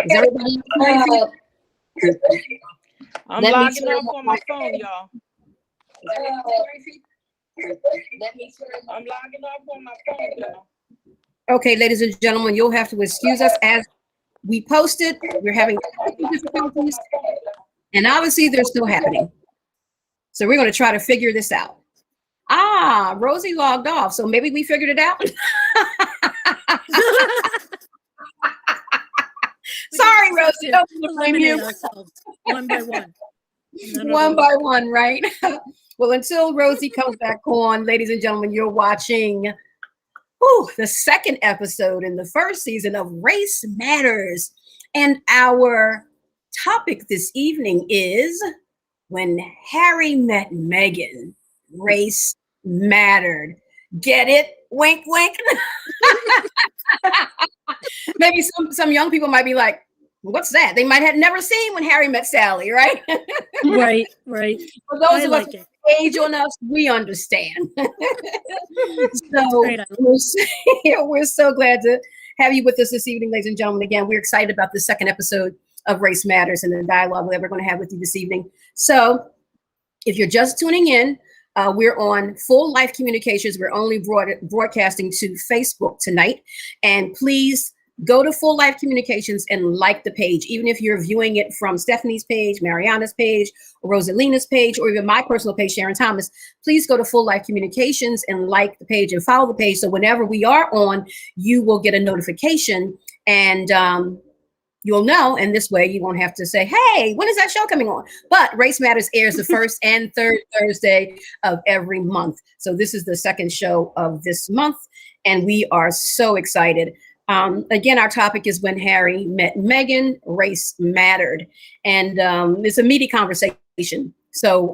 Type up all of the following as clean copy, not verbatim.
Is everybody I'm logging off on my phone, y'all. I'm logging off on my phone, y'all. Okay, ladies and gentlemen, you'll have to excuse us as we posted. We're having difficulties, and obviously they're still happening. So we're going to try to figure this out. Rosie logged off, so maybe we figured it out. Sorry, Rosie. Don't blame you. One by one. One by one, right? Well, until Rosie comes back on, ladies and gentlemen, you're watching the second episode in the first season of Race Matters. And our topic this evening is When Harry Met Meghan, Race Mattered. Get it? Wink, wink. Maybe some young people might be like, what's that? They might have never seen When Harry Met Sally, right? Right. For those of us age on us, we understand. So we're so glad to have you with us this evening, ladies and gentlemen. Again, we're excited about the second episode of Race Matters and the dialogue that we're going to have with you this evening. So if you're just tuning in, we're on Full Life Communications. We're only broadcasting to Facebook tonight. And please go to Full Life Communications and like the page. Even if you're viewing it from Stephanie's page, Mariana's page, or Rosalina's page, or even my personal page, Sharon Thomas, please go to Full Life Communications and like the page and follow the page. So whenever we are on, you will get a notification and you'll know. And this way you won't have to say, hey, when is that show coming on? But Race Matters airs the first and third Thursday of every month. So this is the second show of this month. And we are so excited. Again, our topic is When Harry Met Meghan, Race Mattered. And it's a meaty conversation. So,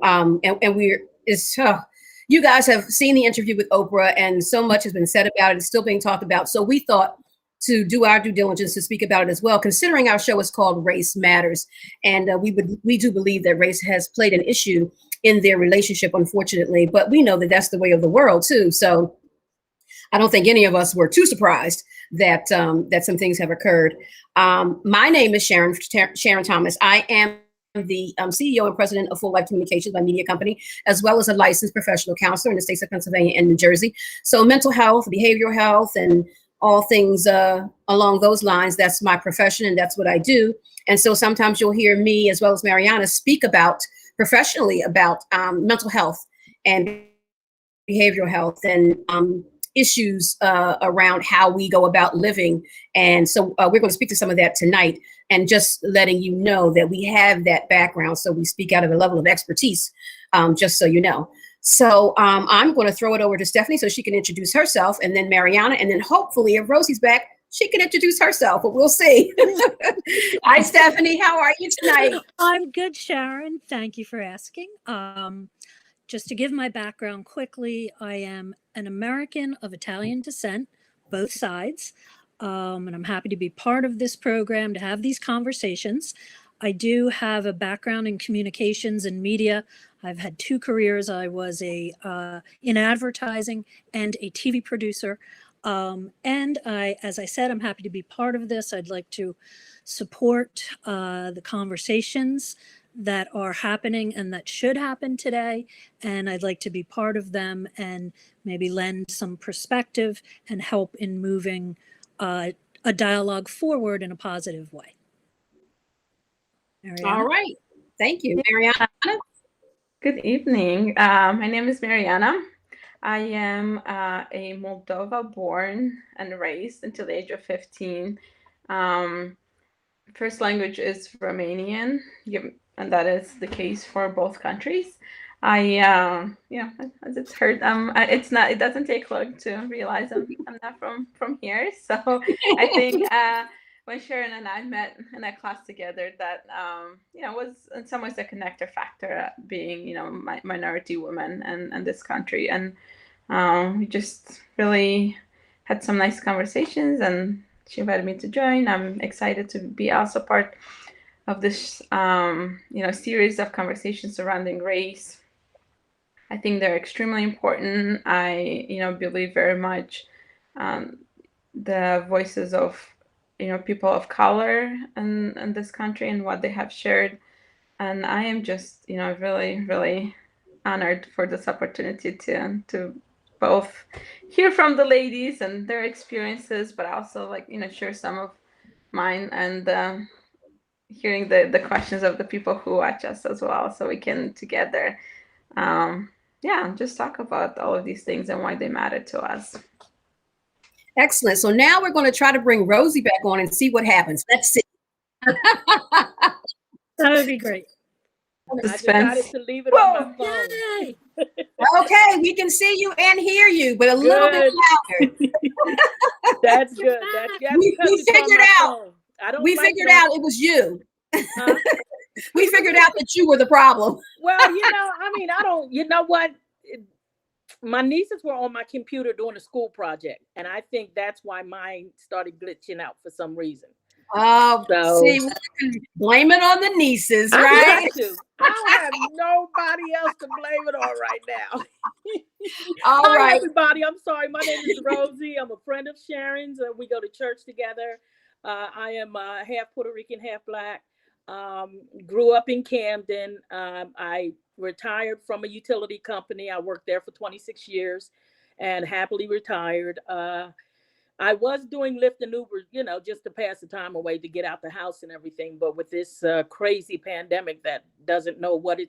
you guys have seen the interview with Oprah and so much has been said about it. It's still being talked about. So we thought to do our due diligence to speak about it as well, considering our show is called Race Matters. And we do believe that race has played an issue in their relationship, unfortunately, but we know that that's the way of the world too. So I don't think any of us were too surprised that some things have occurred. My name is Sharon Thomas. I am the CEO and president of Full Life Communications, my media company, as well as a licensed professional counselor in the states of Pennsylvania and New Jersey. So mental health, behavioral health, and all things along those lines, that's my profession and that's what I do. And so sometimes you'll hear me as well as Mariana speak professionally about mental health and behavioral health and issues around how we go about living. And so we're going to speak to some of that tonight and just letting you know that we have that background. So we speak out of a level of expertise, just so you know. So I'm going to throw it over to Stephanie so she can introduce herself, and then Mariana, and then hopefully if Rosie's back, she can introduce herself, but we'll see. Hi, Stephanie. How are you tonight? I'm good, Sharon. Thank you for asking. Just to give my background quickly, I am an American of Italian descent, both sides, and I'm happy to be part of this program, to have these conversations. I do have a background in communications and media. I've had 2 careers. I was in advertising and a TV producer. And as I said, I'm happy to be part of this. I'd like to support the conversations that are happening and that should happen today. And I'd like to be part of them and maybe lend some perspective and help in moving a dialogue forward in a positive way. Mariana? All right. Thank you. Mariana? Good evening. My name is Mariana. I am a Moldova born and raised until the age of 15. First language is Romanian, and that is the case for both countries. As it's heard, it doesn't take long to realize I'm not from here. So I think when Sharon and I met in that class together, that was in some ways a connector factor, being minority women and this country, and we just really had some nice conversations, and she invited me to join. I'm excited to be also part of this series of conversations surrounding race. I think they're extremely important. I believe very much the voices of people of color in this country and what they have shared. And I am just, really, really honored for this opportunity to both hear from the ladies and their experiences, but also share some of mine, and hearing the questions of the people who watch us as well, so we can together, just talk about all of these things and why they matter to us. Excellent. So now we're going to try to bring Rosie back on and see what happens. Let's see. That would be great. I decided to leave it on my phone. Yay! Okay, we can see you and hear you, but a little bit louder. That's good. That's We figured out. We figured out it was you. Huh? We figured out that you were the problem. Well, I don't. You know what? My nieces were on my computer doing a school project, and I think that's why mine started glitching out for some reason. Oh, So, see, we can blame it on the nieces, I right? got to. I don't have nobody else to blame it on right now. All Hi, right. everybody. I'm sorry. My name is Rosie. I'm a friend of Sharon's. We go to church together. I am half Puerto Rican, half Black. Grew up in Camden. I retired from a utility company. I worked there for 26 years and happily retired. I was doing Lyft and Uber, just to pass the time away, to get out the house and everything. But with this crazy pandemic that doesn't know what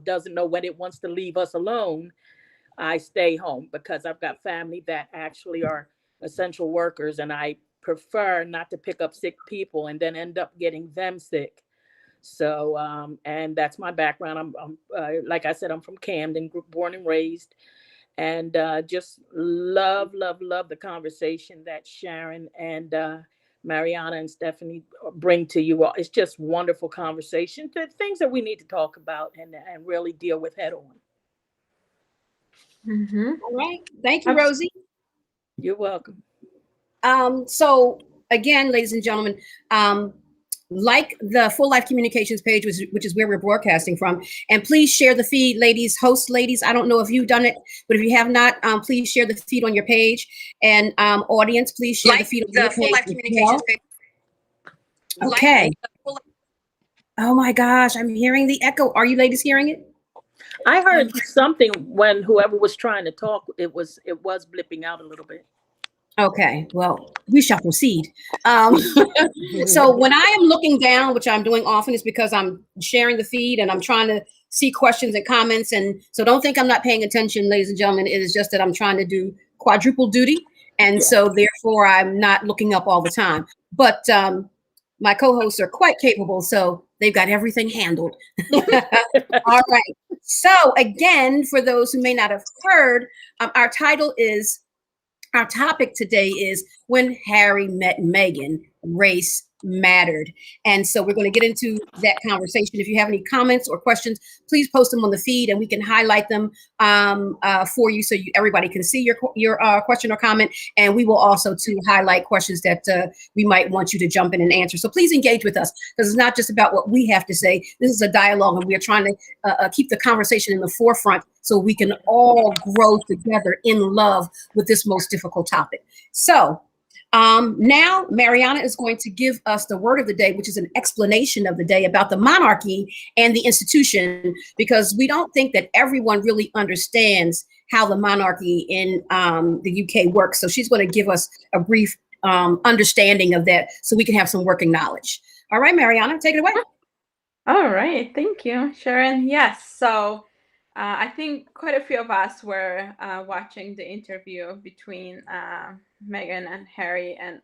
doesn't know when it wants to leave us alone, I stay home because I've got family that actually are essential workers, and I prefer not to pick up sick people and then end up getting them sick. So, and that's my background. I'm like I said, I'm from Camden, born and raised. And just love the conversation that Sharon and Mariana and Stephanie bring to you all. It's just wonderful conversation, things that we need to talk about and really deal with head on. Mm-hmm. All right. Thank you, Rosie. You're welcome. So again, ladies and gentlemen, like the Full Life Communications page, which is where we're broadcasting from. And please share the feed, ladies, host ladies. I don't know if you've done it, but if you have not, please share the feed on your page. And audience, please share the feed on your page. Full Life Communications page. Okay. Oh my gosh, I'm hearing the echo. Are you ladies hearing it? I heard something when whoever was trying to talk, it was blipping out a little bit. Okay, well, we shall proceed. So when I am looking down, which I'm doing often, is because I'm sharing the feed and I'm trying to see questions and comments. And so don't think I'm not paying attention, ladies and gentlemen. It is just that I'm trying to do quadruple duty. And so therefore I'm not looking up all the time. But my co-hosts are quite capable, so they've got everything handled. All right. So again, for those who may not have heard, our topic today is When Harry Met Meghan, Race Mattered. And so we're going to get into that conversation. If you have any comments or questions, please post them on the feed and we can highlight them for you so everybody can see your question or comment. And we will also highlight questions that we might want you to jump in and answer. So please engage with us, because it's not just about what we have to say. This is a dialogue, and we're trying to keep the conversation in the forefront so we can all grow together in love with this most difficult topic. So now Mariana is going to give us the word of the day, which is an explanation of the day about the monarchy and the institution, because we don't think that everyone really understands how the monarchy in the UK works. So she's going to give us a brief understanding of that so we can have some working knowledge. All right, Mariana, take it away. All right. Thank you, Sharon. Yes. So I think quite a few of us were watching the interview between Meghan and Harry and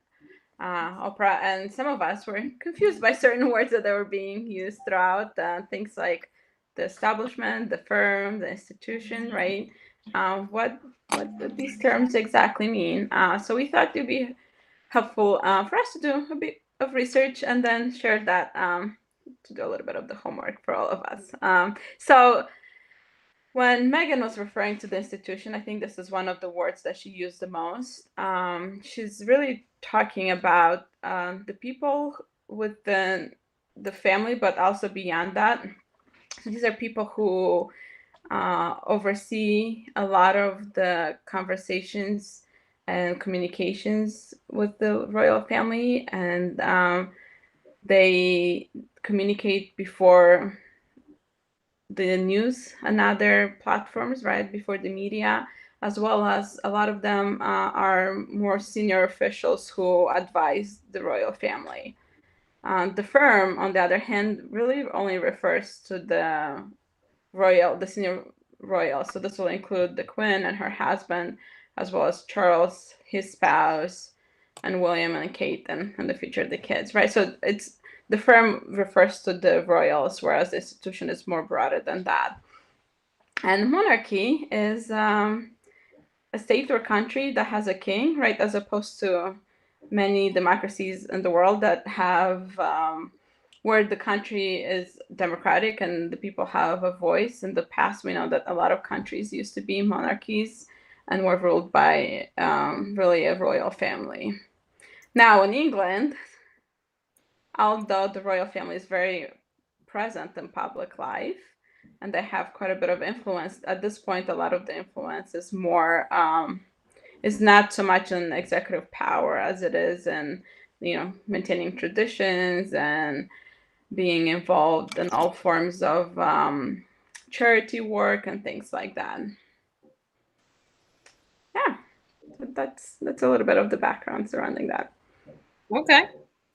Oprah, and some of us were confused by certain words that they were being used throughout, things like the establishment, the firm, the institution, right? What these terms exactly mean. So we thought it would be helpful for us to do a bit of research and then share that, to do a little bit of the homework for all of us. So when Meghan was referring to the institution, I think this is one of the words that she used the most. She's really talking about the people within the family, but also beyond that. So these are people who oversee a lot of the conversations and communications with the royal family, and they communicate before the news and other platforms, right, before the media, as well as a lot of them are more senior officials who advise the royal family. The firm, on the other hand, really only refers to the senior royal. So this will include the Queen and her husband, as well as Charles, his spouse, and William and Kate, and in the future the kids, right? So the firm refers to the royals, whereas the institution is more broader than that. And monarchy is a state or country that has a king, right? As opposed to many democracies in the world that have where the country is democratic and the people have a voice. In the past, we know that a lot of countries used to be monarchies and were ruled by really a royal family. Now in England, although the royal family is very present in public life and they have quite a bit of influence, at this point, a lot of the influence is more, is not so much in executive power as it is in, maintaining traditions and being involved in all forms of charity work and things like that. Yeah, that's a little bit of the background surrounding that. Okay.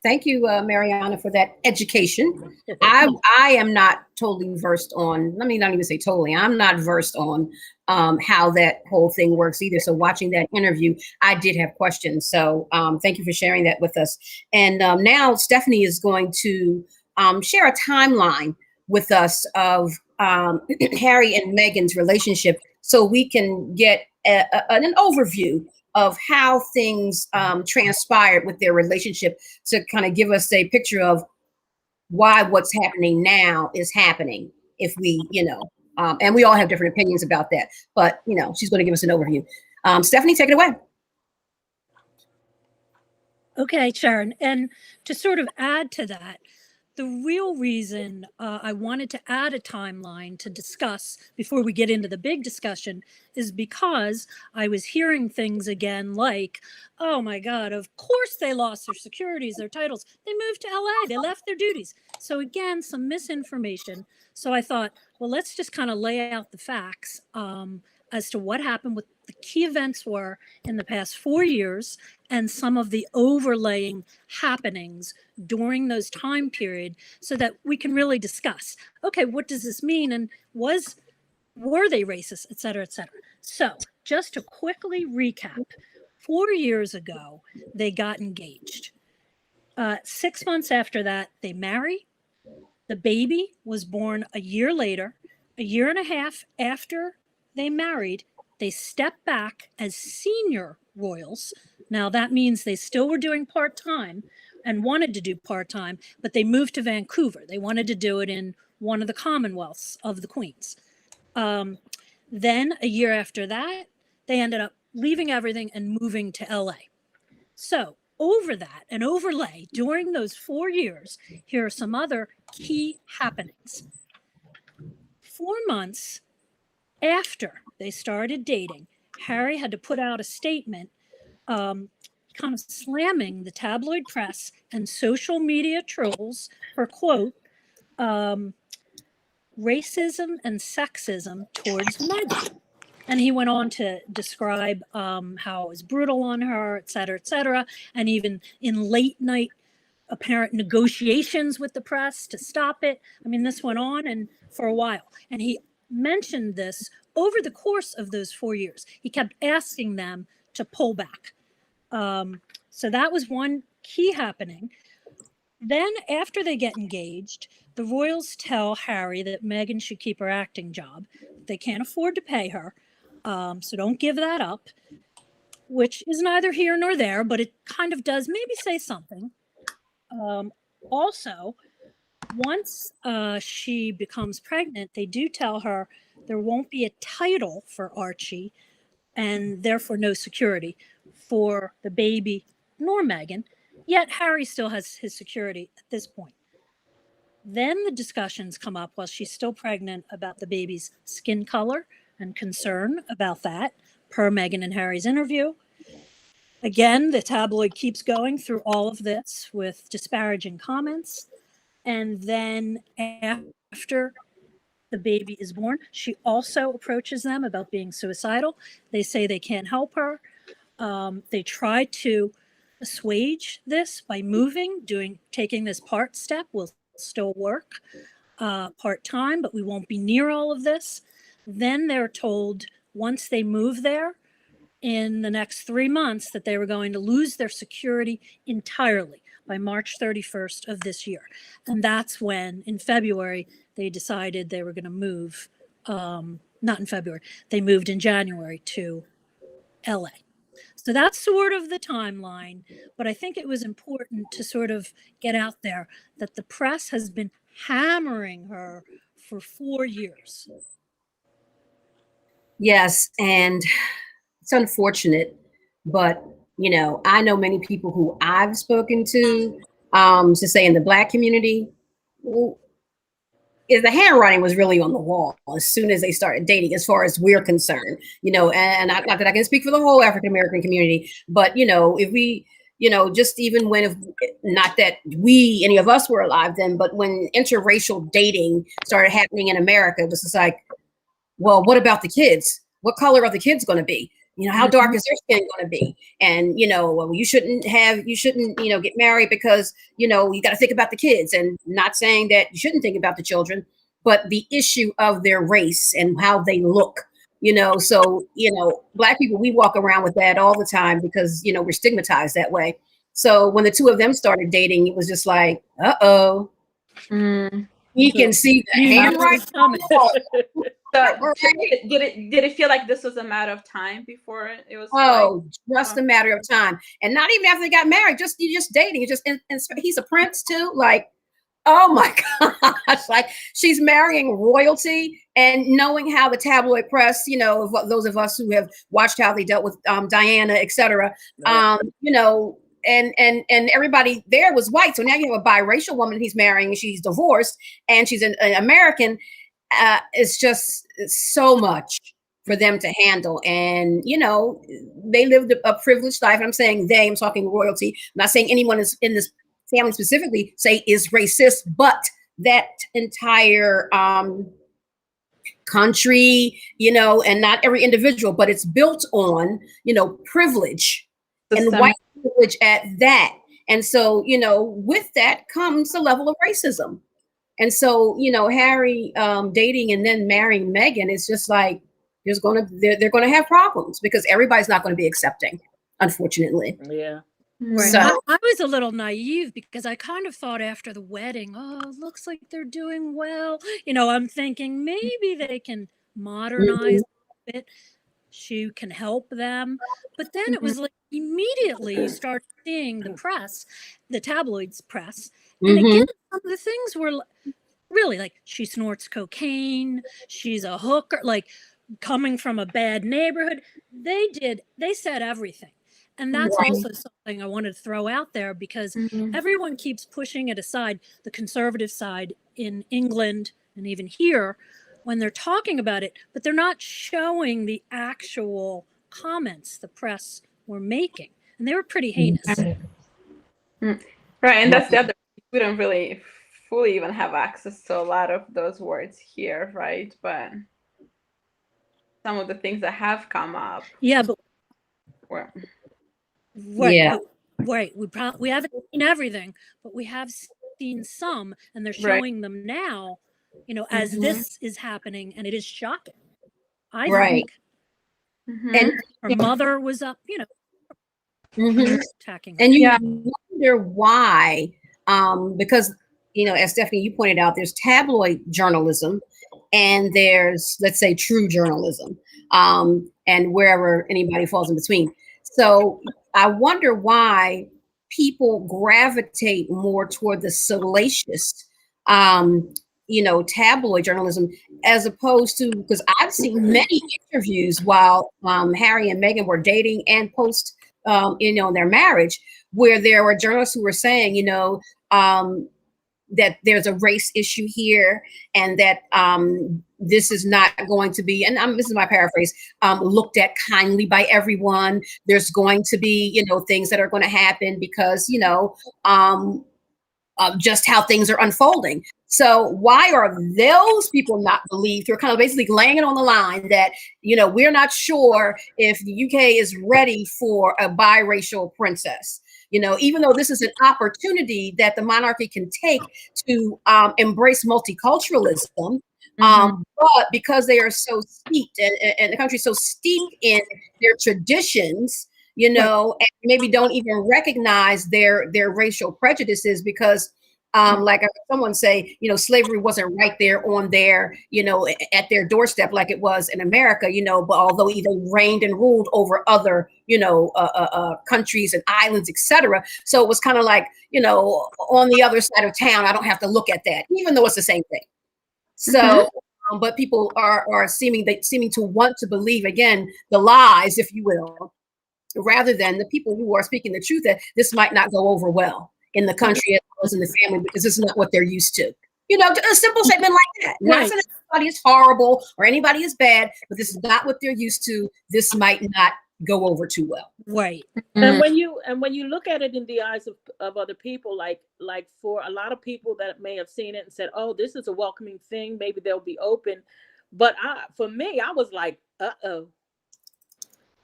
Thank you, Mariana, for that education. I am not totally versed on, let me not even say totally, I'm not versed on how that whole thing works either. So watching that interview, I did have questions. So thank you for sharing that with us. And now Stephanie is going to share a timeline with us of Harry and Meghan's relationship so we can get an overview of how things transpired with their relationship, to kind of give us a picture of why what's happening now is happening. If we, and we all have different opinions about that, but she's going to give us an overview. Stephanie, take it away. Okay, Sharon. And to sort of add to that, the real reason I wanted to add a timeline to discuss before we get into the big discussion is because I was hearing things again like, oh my God, of course they lost their securities, their titles. They moved to LA, they left their duties. So again, some misinformation. So I thought, well, let's just kind of lay out the facts as to what happened, what the key events were in the past 4 years, and some of the overlaying happenings during those time period, so that we can really discuss, okay, what does this mean, and were they racist, et cetera, et cetera. So just to quickly recap, 4 years ago, they got engaged. 6 months after that, they married. The baby was born a year later. A year and a half after they married, they stepped back as senior royals. Now that means they still were doing part-time and wanted to do part-time, but they moved to Vancouver. They wanted to do it in one of the Commonwealths of the Queens. Then a year after that, they ended up leaving everything and moving to LA. So over that and overlay during those 4 years, here are some other key happenings. 4 months after they started dating, Harry had to put out a statement kind of slamming the tabloid press and social media trolls for, quote, racism and sexism towards Meghan. And he went on to describe how it was brutal on her, et cetera, and even in late night apparent negotiations with the press to stop it. I mean, this went on and for a while. And he mentioned this over the course of those 4 years. He kept asking them to pull back. So that was one key happening. Then after they get engaged, the royals tell Harry that Meghan should keep her acting job. They can't afford to pay her, so don't give that up, which is neither here nor there, but it kind of does maybe say something. Also, once she becomes pregnant, they do tell her there won't be a title for Archie and therefore no security for the baby nor Meghan, yet Harry still has his security at this point. Then the discussions come up while she's still pregnant about the baby's skin color and concern about that, per Meghan and Harry's interview. Again, the tabloid keeps going through all of this with disparaging comments. And then after the baby is born, she also approaches them about being suicidal. They say they can't help her. They try to assuage this by moving, taking this part step will still work part-time, but we won't be near all of this. Then they're told once they move there in the next 3 months that they were going to lose their security entirely by March 31st of this year. And that's when in February, they decided they were going to move, not in February, they moved in January to LA. So that's sort of the timeline, but I think it was important to sort of get out there that the press has been hammering her for 4 years. Yes, and it's unfortunate, but you know, I know many people who I've spoken to say in the Black community, the handwriting was really on the wall as soon as they started dating, as far as we're concerned, you know, and not that I can speak for the whole African American community, but you know, if we, you know, just even when, if not that we, any of us were alive then, but when interracial dating started happening in America, it was just like, well, what about the kids? What color are the kids going to be? You know, how dark is their skin going to be? And, you know, well, you shouldn't, you know, get married because, you know, you got to think about the kids, and not saying that you shouldn't think about the children, but the issue of their race and how they look, you know. So, you know, Black people, we walk around with that all the time because, you know, we're stigmatized that way. So when the two of them started dating, it was just like, uh-oh. We can see the handwriting. So did it feel like this was a matter of time before it was? Just a matter of time, and not even after they got married. You just dating. You just and he's a prince too. Like, oh my gosh! Like, she's marrying royalty, and knowing how the tabloid press, you know, those of us who have watched how they dealt with Diana, etc. You know. And everybody there was white. So now you have a biracial woman he's marrying, and she's divorced, and she's an American. It's just so much for them to handle. And, you know, they lived a privileged life. And I'm saying they, I'm talking royalty. I'm not saying anyone is in this family specifically say is racist, but that entire country, you know, and not every individual, but it's built on, you know, privilege and white privilege at that. And so, you know, with that comes a level of racism. And so, you know, Harry dating and then marrying Meghan is just like, they're going to have problems because everybody's not going to be accepting, unfortunately. Yeah. Right. So I was a little naive because I kind of thought after the wedding, oh, it looks like they're doing well. You know, I'm thinking maybe they can modernize a bit. She can help them. But then it was like immediately you start seeing the press, the tabloids press. And again, some of the things were really like, she snorts cocaine, she's a hooker, like coming from a bad neighborhood. They said everything. And that's also something I wanted to throw out there because everyone keeps pushing it aside, the conservative side in England and even here, when they're talking about it, but they're not showing the actual comments the press were making. And they were pretty heinous. Right. And that's the other, we don't really fully even have access to a lot of those words here, right? But some of the things that have come up. Yeah, but right. Yeah. Right. We haven't seen everything, but we have seen some, and they're showing them now, you know, as this is happening, and it is shocking. I think. And her mother was up, you know, attacking her. And you wonder why, because, you know, as Stephanie, you pointed out, there's tabloid journalism and there's, let's say, true journalism, and wherever anybody falls in between. So I wonder why people gravitate more toward the salacious, you know, tabloid journalism, as opposed to, because I've seen many interviews while Harry and Meghan were dating and post, you know, their marriage, where there were journalists who were saying, you know, that there's a race issue here, and that this is not going to be, and this is my paraphrase, looked at kindly by everyone. There's going to be, you know, things that are going to happen because, you know, just how things are unfolding. So why are those people not believed? They're kind of basically laying it on the line that, you know, we're not sure if the UK is ready for a biracial princess. You know, even though this is an opportunity that the monarchy can take to embrace multiculturalism, but because they are so steeped and the country's so steeped in their traditions, you know, and maybe don't even recognize their racial prejudices because, like someone say, you know, slavery wasn't right there on their, you know, at their doorstep like it was in America, you know, but although they reigned and ruled over other, you know, countries and islands, etc. So it was kind of like, you know, on the other side of town, I don't have to look at that, even though it's the same thing. So, but people are seeming to want to believe, again, the lies, if you will, rather than the people who are speaking the truth, that this might not go over well in the country as well as in the family because this is not what they're used to. You know, a simple statement like that. Not saying anybody is horrible or anybody is bad, but this is not what they're used to. This might not go over too well. Right. And when you look at it in the eyes of other people, like for a lot of people that may have seen it and said, "Oh, this is a welcoming thing. Maybe they'll be open." But for me, I was like, "Uh-oh,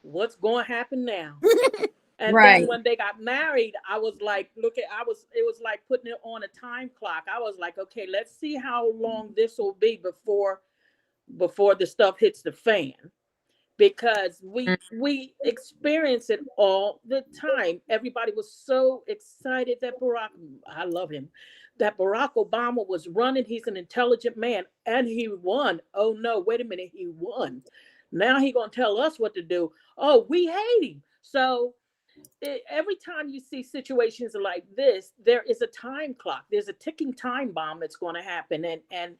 what's going to happen now?" And then when they got married, I was like, it was like putting it on a time clock. I was like, okay, let's see how long this will be before the stuff hits the fan. Because we experience it all the time. Everybody was so excited that I love him, that Barack Obama was running. He's an intelligent man and he won. Oh no, wait a minute, he won. Now he gonna tell us what to do. Oh, we hate him. So every time you see situations like this, there is a time clock. There's a ticking time bomb that's going to happen. And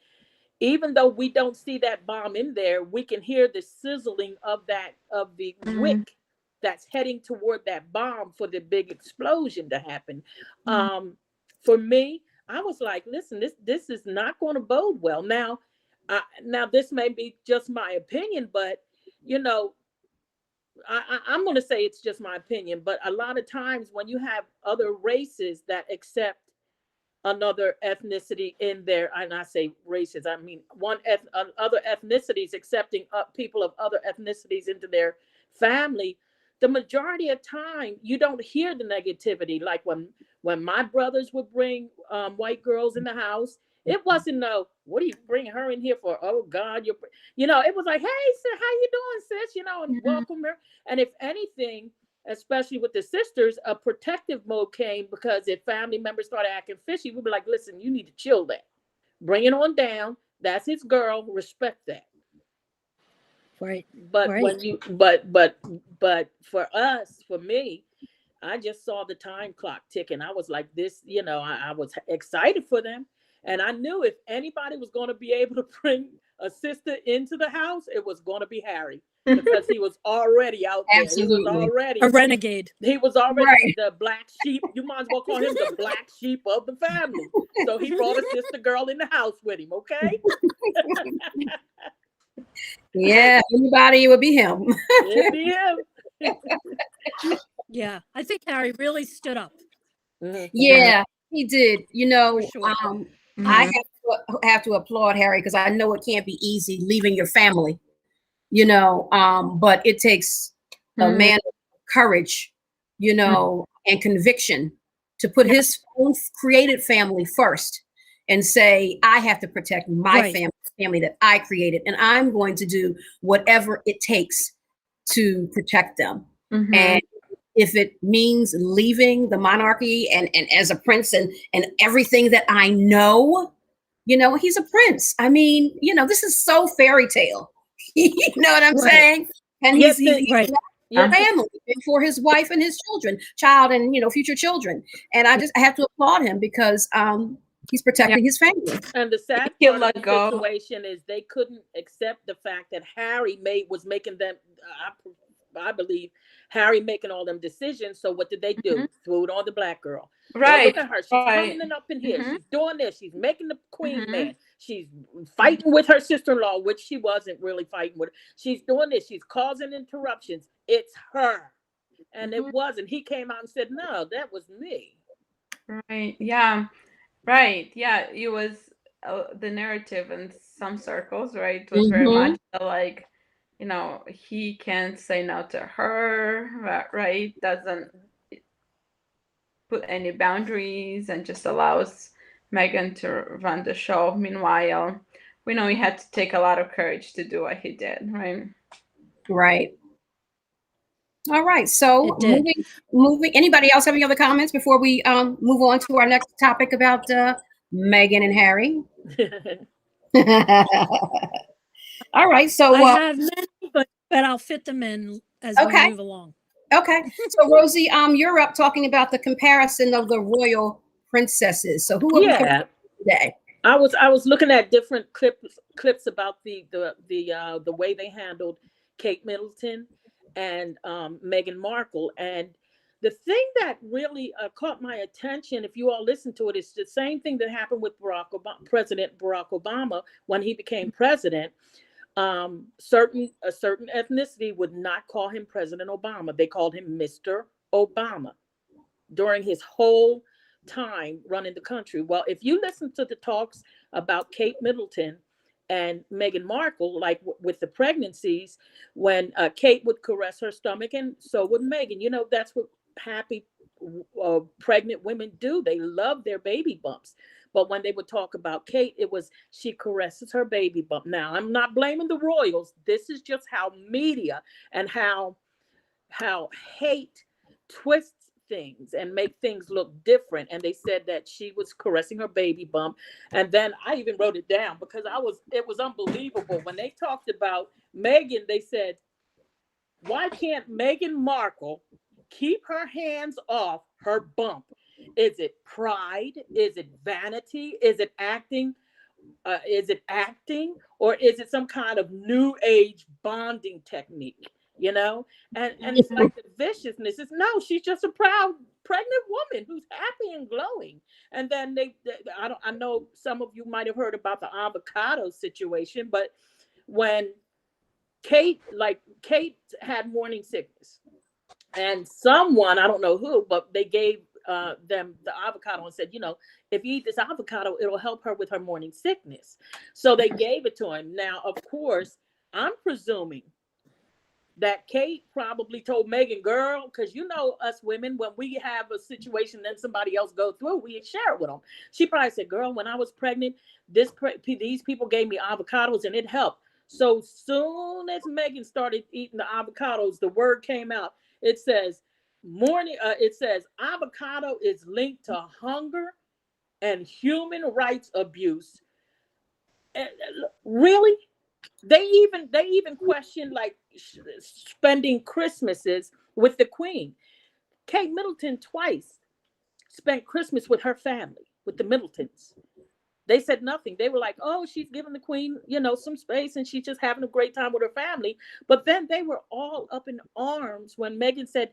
even though we don't see that bomb in there, we can hear the sizzling of the wick that's heading toward that bomb for the big explosion to happen. For me, I was like, listen, this is not going to bode well. Now this may be just my opinion, but you know, I'm going to say it's just my opinion, but a lot of times when you have other races that accept another ethnicity in there, and I say races, I mean other ethnicities accepting people of other ethnicities into their family, the majority of time you don't hear the negativity. Like when my brothers would bring white girls in the house, it wasn't no, what are you bringing her in here for? Oh God, it was like, hey, sis, how you doing, sis? You know, and welcome her. And if anything, especially with the sisters, a protective mode came, because if family members started acting fishy, we'd be like, listen, you need to chill that. Bring it on down. That's his girl. Respect that. Right. But when you, but for us, for me, I just saw the time clock ticking. I was like, this, you know, I was excited for them. And I knew if anybody was going to be able to bring a sister into the house, it was going to be Harry, because he was already out there. Absolutely. He was already a renegade. He was already the black sheep. You might as well call him the black sheep of the family. So he brought a sister girl in the house with him, okay? Yeah, anybody, it would be him. It'd be him. Yeah, I think Harry really stood up. Yeah, he did. You know, Sure. I have to applaud Harry, because I know it can't be easy leaving your family, you know, but it takes a man of courage, you know, and conviction to put his own created family first and say, I have to protect my family that I created, and I'm going to do whatever it takes to protect them. And if it means leaving the monarchy and as a prince and everything that I know, you know, he's a prince. I mean, you know, this is so fairy tale. You know what I'm saying? And he's family for his wife and his child and, you know, future children. And I have to applaud him, because he's protecting his family. And the sad part of the situation is they couldn't accept the fact that Harry was making them, I believe, Harry making all them decisions. So what did they do? Threw it on the black girl. Well, Right. look at her. She's coming up in here. She's doing this. She's making the queen mad. She's fighting with her sister-in-law, which she wasn't really fighting with. She's doing this. She's causing interruptions. It's her. And it wasn't. He came out and said, no, that was me. Right. Yeah. Right. Yeah. It was the narrative in some circles, right? It was very much like, you know, he can't say no to her, right? Doesn't put any boundaries and just allows Meghan to run the show. Meanwhile, we know he had to take a lot of courage to do what he did, right? Right. All right. So moving. Anybody else have any other comments before we move on to our next topic about Meghan and Harry? All right. So I have many, but I'll fit them in as we move along. Okay. So Rosie, you're up talking about the comparison of the royal princesses. So who are we comparing today? I was looking at different clips about the way they handled Kate Middleton and Meghan Markle. And the thing that really caught my attention, if you all listen to it, is the same thing that happened with President Barack Obama when he became president. A certain ethnicity would not call him President Obama. They called him Mr. Obama during his whole time running the country. Well, if you listen to the talks about Kate Middleton and Meghan Markle, like with the pregnancies, when Kate would caress her stomach, and so would Meghan. You know, that's what happy pregnant women do. They love their baby bumps. But when they would talk about Kate, it was she caresses her baby bump. Now, I'm not blaming the royals. This is just how media and how hate twists things and make things look different. And they said that she was caressing her baby bump. And then I even wrote it down because it was unbelievable. When they talked about Meghan, they said, why can't Meghan Markle keep her hands off her bump? Is it pride? Is it vanity? Is it acting? Or is it some kind of new age bonding technique? You know, and it's like the viciousness is no. She's just a proud pregnant woman who's happy and glowing. And then I know some of you might have heard about the avocado situation, but when Kate had morning sickness, and someone, I don't know who, but they gave them the avocado and said, you know, if you eat this avocado, it'll help her with her morning sickness. So they gave it to him. Now, of course, I'm presuming that Kate probably told Meghan, girl, because you know us women, when we have a situation then somebody else go through, we share it with them. She probably said, girl, when I was pregnant, these people gave me avocados and it helped. So soon as Meghan started eating the avocados, the word came out. It says avocado is linked to hunger and human rights abuse. Really? They even questioned like spending Christmases with the Queen. Kate Middleton twice spent Christmas with her family, with the Middletons. They said nothing. They were like, oh, she's giving the Queen, you know, some space and she's just having a great time with her family. But then they were all up in arms when Meghan said,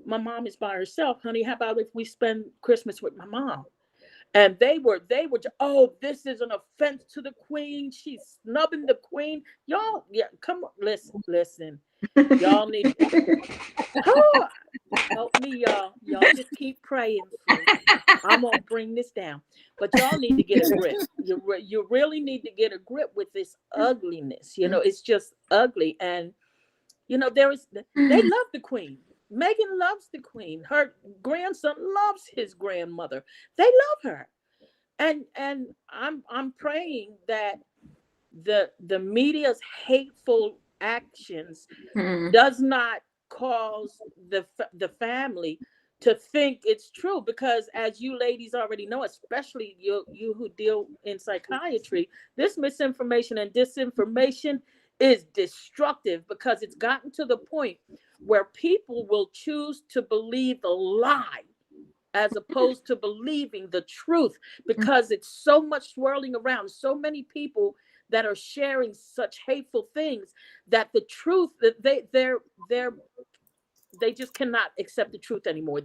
my mom is by herself, honey. How about if we spend Christmas with my mom? And they were, oh, this is an offense to the Queen. She's snubbing the Queen. Y'all, yeah, come on, listen. Y'all need help me, y'all. Y'all just keep praying for me. I'm gonna bring this down. But y'all need to get a grip. You really need to get a grip with this ugliness. You know, it's just ugly. And you know, they love the Queen. Meghan loves the Queen. Her grandson loves his grandmother. They love her. And I'm praying that the media's hateful actions does not cause the family to think it's true, because as you ladies already know, especially you who deal in psychiatry, this misinformation and disinformation is destructive, because it's gotten to the point where people will choose to believe the lie as opposed to believing the truth, because it's so much swirling around, so many people that are sharing such hateful things, that the truth that they're just cannot accept the truth anymore.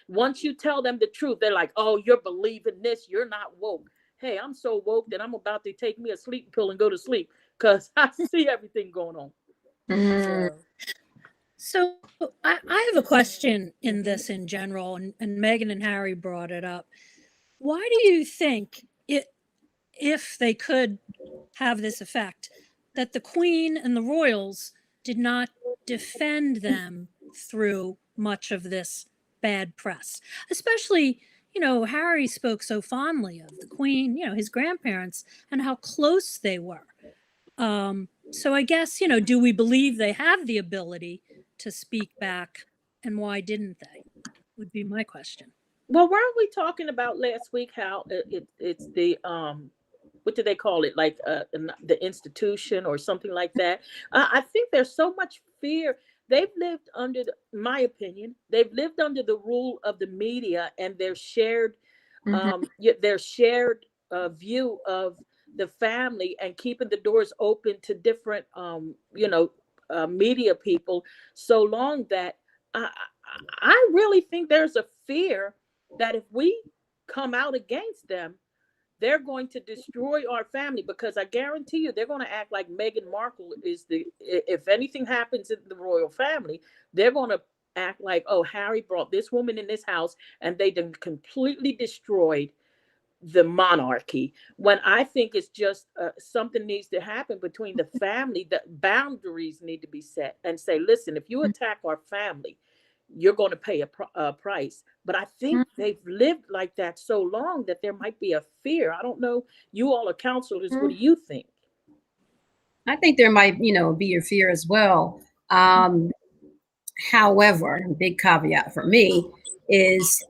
Once you tell them the truth, they're like, oh, you're believing this, you're not woke. Hey, I'm so woke that I'm about to take me a sleeping pill and go to sleep because I see everything going on. Mhm. So I have a question in this in general, and Meghan and Harry brought it up. Why do you think if they could have this effect, that the Queen and the royals did not defend them through much of this bad press? Especially, Harry spoke so fondly of the Queen, his grandparents, and how close they were. So I guess, do we believe they have the ability to speak back, and why didn't they? Would be my question. Well, weren't we talking about last week how it's the what do they call it, like the institution or something like that? I think there's so much fear. They've lived under my opinion, they've lived under the rule of the media and their shared view of the family, and keeping the doors open to different media people so long that I really think there's a fear that if we come out against them, they're going to destroy our family, because I guarantee you they're going to act like Meghan Markle is if anything happens in the royal family, they're going to act like, oh, Harry brought this woman in this house and they done completely destroyed the monarchy, when I think it's just something needs to happen between the family, that boundaries need to be set and say, listen, if you attack our family, you're going to pay a price. But I think they've lived like that so long that there might be a fear. I don't know. You all are counselors. What do you think? I think there might, be a fear as well. However, big caveat for me is,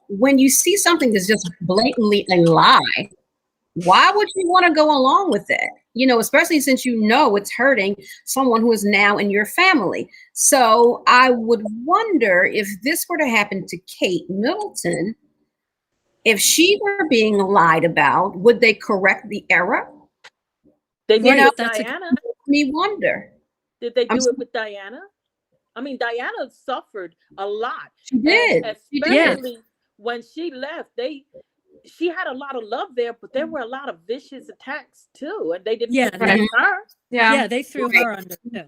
when you see something that's just blatantly a lie, why would you want to go along with it? Especially since it's hurting someone who is now in your family. So I would wonder if this were to happen to Kate Middleton, if she were being lied about, would they correct the error? They did it with That's Diana. Me wonder. Did they do it with Diana? I mean, Diana suffered a lot. She did. Especially when she left, she had a lot of love there, but there were a lot of vicious attacks too, and they didn't protect her. Yeah, they threw her under too.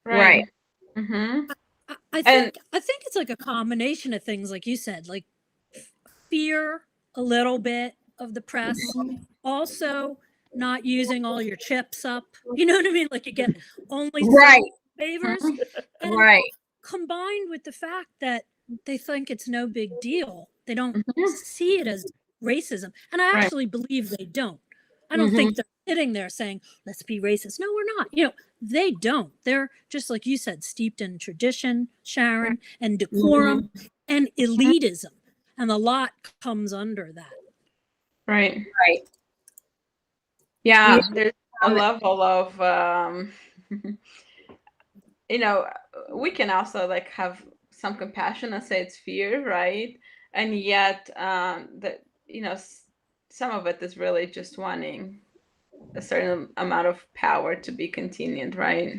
Right. Mm-hmm. I think it's like a combination of things, like you said, like fear a little bit of the press, also not using all your chips up. You know what I mean? Like you get only some favors, and combined with the fact that they think it's no big deal. They don't see it as racism. And I actually believe they don't. I don't think they're sitting there saying, let's be racist. No, we're not. They don't. They're just, like you said, steeped in tradition, Sharon, and decorum and elitism. And a lot comes under that. Right. Yeah, there's a level of, we can also like have some compassion and say it's fear, right? And yet, some of it is really just wanting a certain amount of power to be continued, right?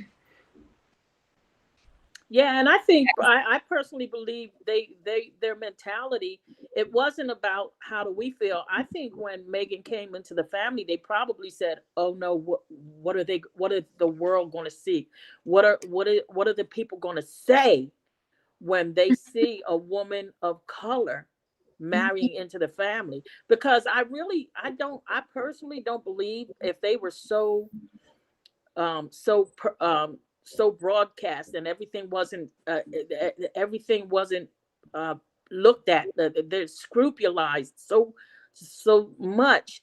Yeah, and I think I personally believe their mentality, it wasn't about how do we feel. I think when Meghan came into the family, they probably said, "Oh no, what are the world going to see? What are the people going to say when they see a woman of color marrying into the family?" Because I personally don't believe if they were so broadcast and everything wasn't looked at, they're scrupulized so much.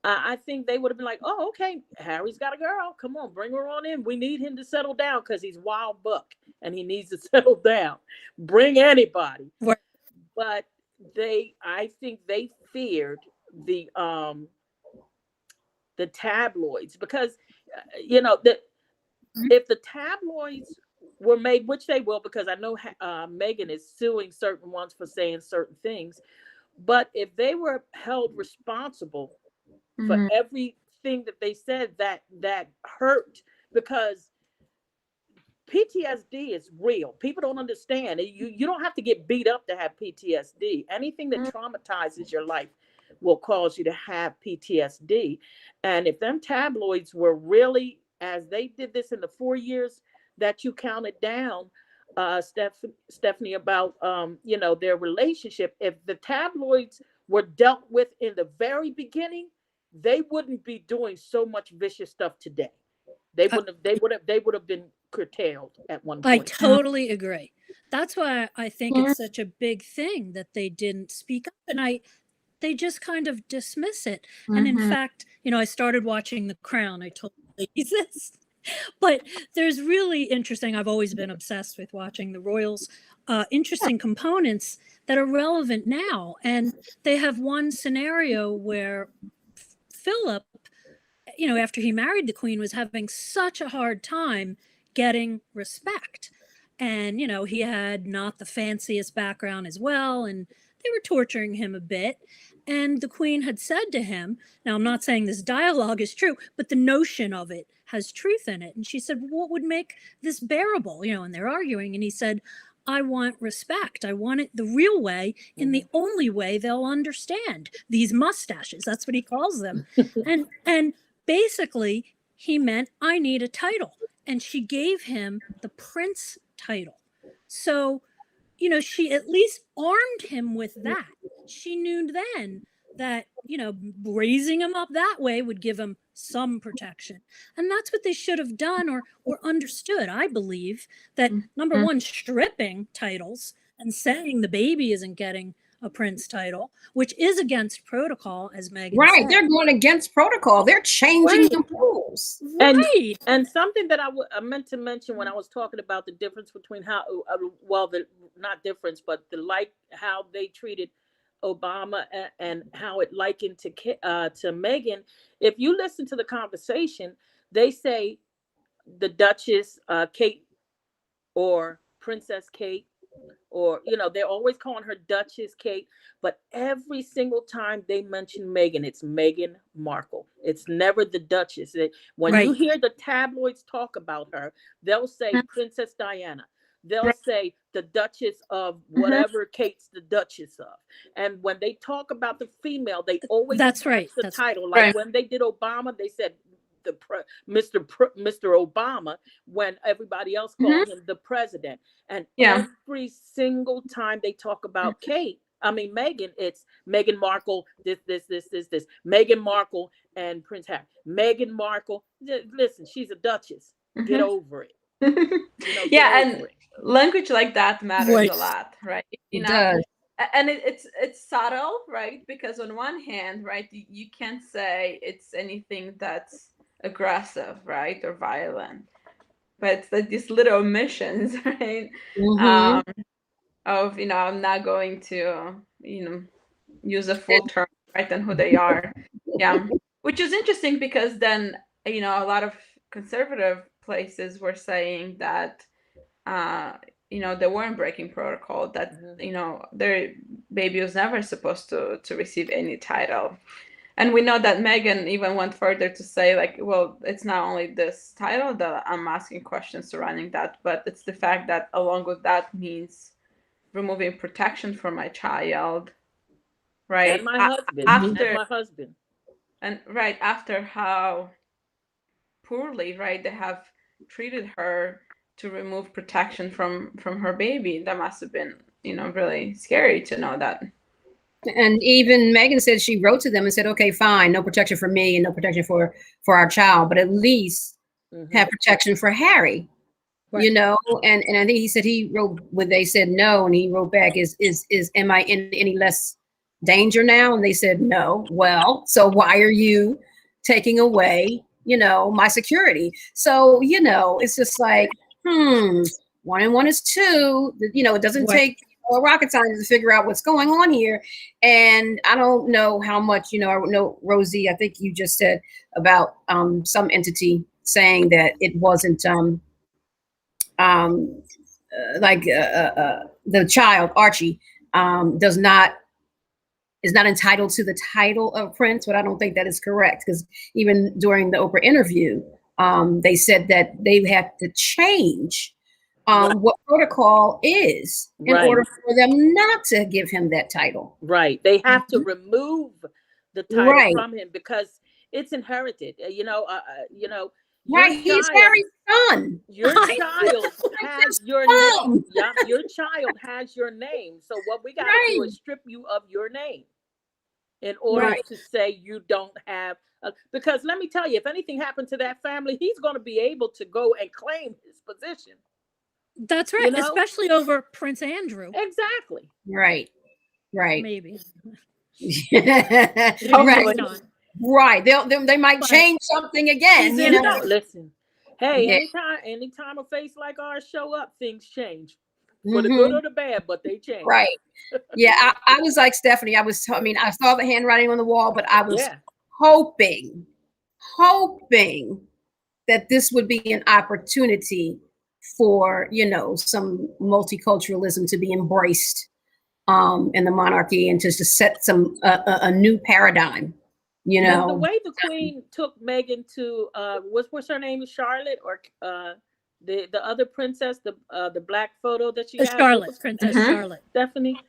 I think they would have been like, oh, okay, Harry's got a girl, come on, bring her on in, we need him to settle down because he's wild buck and he needs to settle down, bring anybody. But I think they feared the tabloids, because if the tabloids were made, which they will, because I know Meghan is suing certain ones for saying certain things, but if they were held responsible for everything that they said that hurt, because PTSD is real. People don't understand. You don't have to get beat up to have PTSD. Anything that traumatizes your life will cause you to have PTSD. And if them tabloids were really, as they did this in the 4 years that you counted down, Stephanie, about their relationship, if the tabloids were dealt with in the very beginning, they wouldn't be doing so much vicious stuff today. They would have been curtailed at one I point. totally agree. That's why I think it's such a big thing that they didn't speak up, and they just kind of dismiss it. And in fact, I started watching The Crown. I told ladies this, but there's really interesting. I've always been obsessed with watching the royals. Interesting components that are relevant now, and they have one scenario where Philip, after he married the Queen, was having such a hard time getting respect. And, he had not the fanciest background as well, and they were torturing him a bit. And the Queen had said to him, now I'm not saying this dialogue is true, but the notion of it has truth in it. And she said, well, what would make this bearable? And they're arguing. And he said, I want respect. I want it the real way, in the only way they'll understand. These mustaches, that's what he calls them. and basically, he meant, I need a title. And she gave him the prince title. So, she at least armed him with that. She knew then that, raising him up that way would give him some protection. And that's what they should have done or understood. I believe that, number one, stripping titles and saying the baby isn't getting a prince title, which is against protocol, as Meghan said. They're going against protocol. They're changing the rules. And something that I meant to mention when I was talking about the difference between how, not difference, but how they treated Obama and how it likened to Meghan. If you listen to the conversation, they say the Duchess Kate or Princess Kate, or they're always calling her Duchess Kate, but every single time they mention Meghan, it's Meghan Markle. It's never the Duchess. When you hear the tabloids talk about her, they'll say Princess Diana. They'll say the Duchess of whatever Kate's the Duchess of. And when they talk about the female, they always the title. Like when they did Obama, they said Mr. Obama, when everybody else called him the president. And every single time they talk about Meghan, it's Meghan Markle, this. Meghan Markle and Prince Harry. Meghan Markle, listen, she's a duchess. Get over it. And language like that matters a lot, right? It does. And it's subtle, right? Because on one hand, right, you can't say it's anything that's aggressive, right, or violent, but it's like these little omissions, right? Of I'm not going to use a full term, right, and who they are, which is interesting because then a lot of conservative places were saying that they weren't breaking protocol, that their baby was never supposed to receive any title. And we know that Meghan even went further to say, like, well, it's not only this title that I'm asking questions surrounding that, but it's the fact that along with that means removing protection from my child, right? And my husband. And after how poorly, right, they have treated her, to remove protection from her baby. That must have been, really scary to know that. And even Meghan said she wrote to them and said, okay, fine, no protection for me and no protection for our child, but at least have protection for Harry, and I think he said he wrote when they said no, and he wrote back, is am I in any less danger now? And they said no. Well, so why are you taking away, my security? So, it's just like, 1 and 1 is 2. It doesn't take a rocket scientist to figure out what's going on here. And I don't know how much, I know, Rosie, I think you just said about some entity saying that it wasn't the child, Archie, is not entitled to the title of prince, but I don't think that is correct, because even during the Oprah interview, they said that they have to change what protocol is in order for them not to give him that title. Right. They have to remove the title from him because it's inherited. Right. He's Harry's son. Your child has your name. Yeah, your child has your name. So what we got to do is strip you of your name in order to say you don't have. Because let me tell you, if anything happened to that family, he's going to be able to go and claim his position. That's right, especially over Prince Andrew. Exactly. Right. Maybe. Right. They might change something again. Listen. Hey, anytime a face like ours show up, things change. For the good or the bad, but they change. Right. Yeah, I was like Stephanie. I saw the handwriting on the wall, but I was hoping that this would be an opportunity for, some multiculturalism to be embraced in the monarchy and just to set a new paradigm. The way the Queen took Meghan to what's her name, Charlotte, or the other princess, the black photo that she had, Princess Charlotte, Stephanie.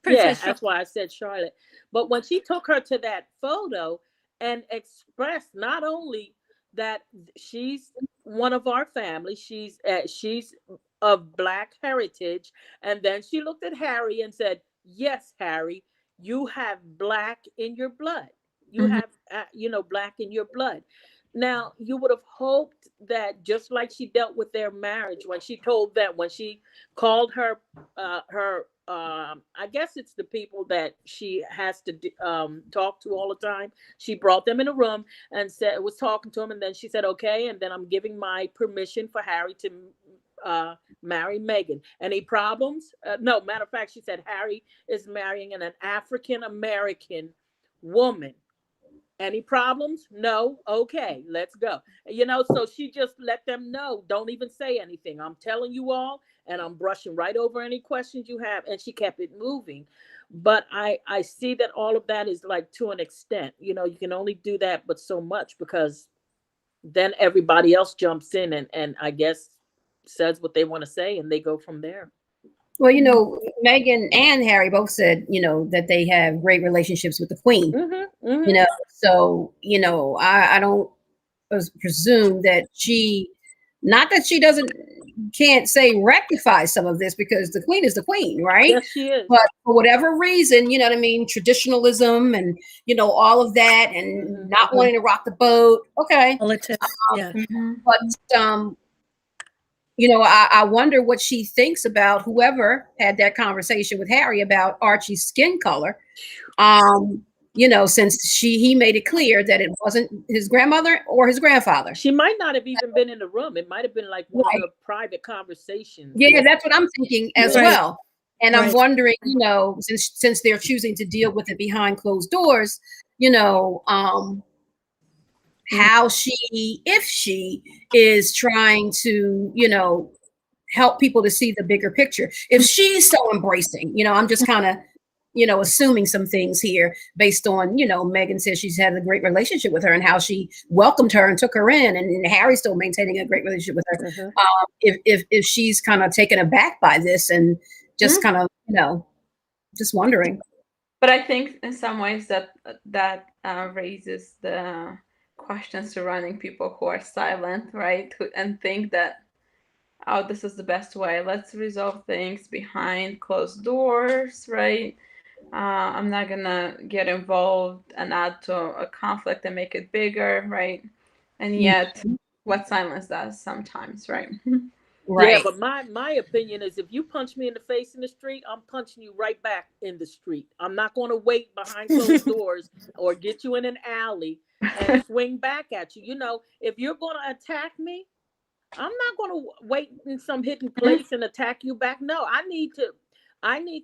That's why I said Charlotte. But when she took her to that photo and expressed not only that she's one of our family, she's of black heritage, and then she looked at Harry and said, "Yes, Harry, you have black in your blood. You have, black in your blood." Now, you would have hoped that just like she dealt with their marriage, when she called her, I guess it's the people that she has to talk to all the time. She brought them in a room and was talking to them. And then she said, okay, and then I'm giving my permission for Harry to marry Meghan. Any problems? No, matter of fact, she said Harry is marrying an African-American woman. Any problems? No. Okay, let's go. So she just let them know, don't even say anything. I'm telling you all, and I'm brushing right over any questions you have. And she kept it moving. But I see that all of that is like to an extent, you can only do that, but so much, because then everybody else jumps in and I guess says what they want to say, and they go from there. Well, Meghan and Harry both said, that they have great relationships with the Queen. So, I don't presume that not that she can't say rectify some of this, because the Queen is the Queen, right? Yes, she is. But for whatever reason, you know what I mean, traditionalism and, all of that, and not wanting to rock the boat. Okay. Politics. But, I wonder what she thinks about whoever had that conversation with Harry about Archie's skin color. Since he made it clear that it wasn't his grandmother or his grandfather. She might not have even been in the room. It might have been like one of the private conversations. Yeah, that's what I'm thinking as well. And I'm wondering, since they're choosing to deal with it behind closed doors, how if she is trying to, help people to see the bigger picture. If she's so embracing, I'm just kind of, assuming some things here based on, Meghan says she's had a great relationship with her and how she welcomed her and took her in, and Harry's still maintaining a great relationship with her. If she's kind of taken aback by this and just kind of, just wondering. But I think in some ways that raises the questions surrounding people who are silent, right? And think that, oh, this is the best way. Let's resolve things behind closed doors, right? I'm not gonna get involved and add to a conflict and make it bigger, right? And yet, what silence does sometimes, right? Right. Yeah, but my opinion is, if you punch me in the face in the street, I'm punching you right back in the street. I'm not going to wait behind closed doors or get you in an alley and swing back at you. If you're going to attack me, I'm not going to wait in some hidden place and attack you back. No, I need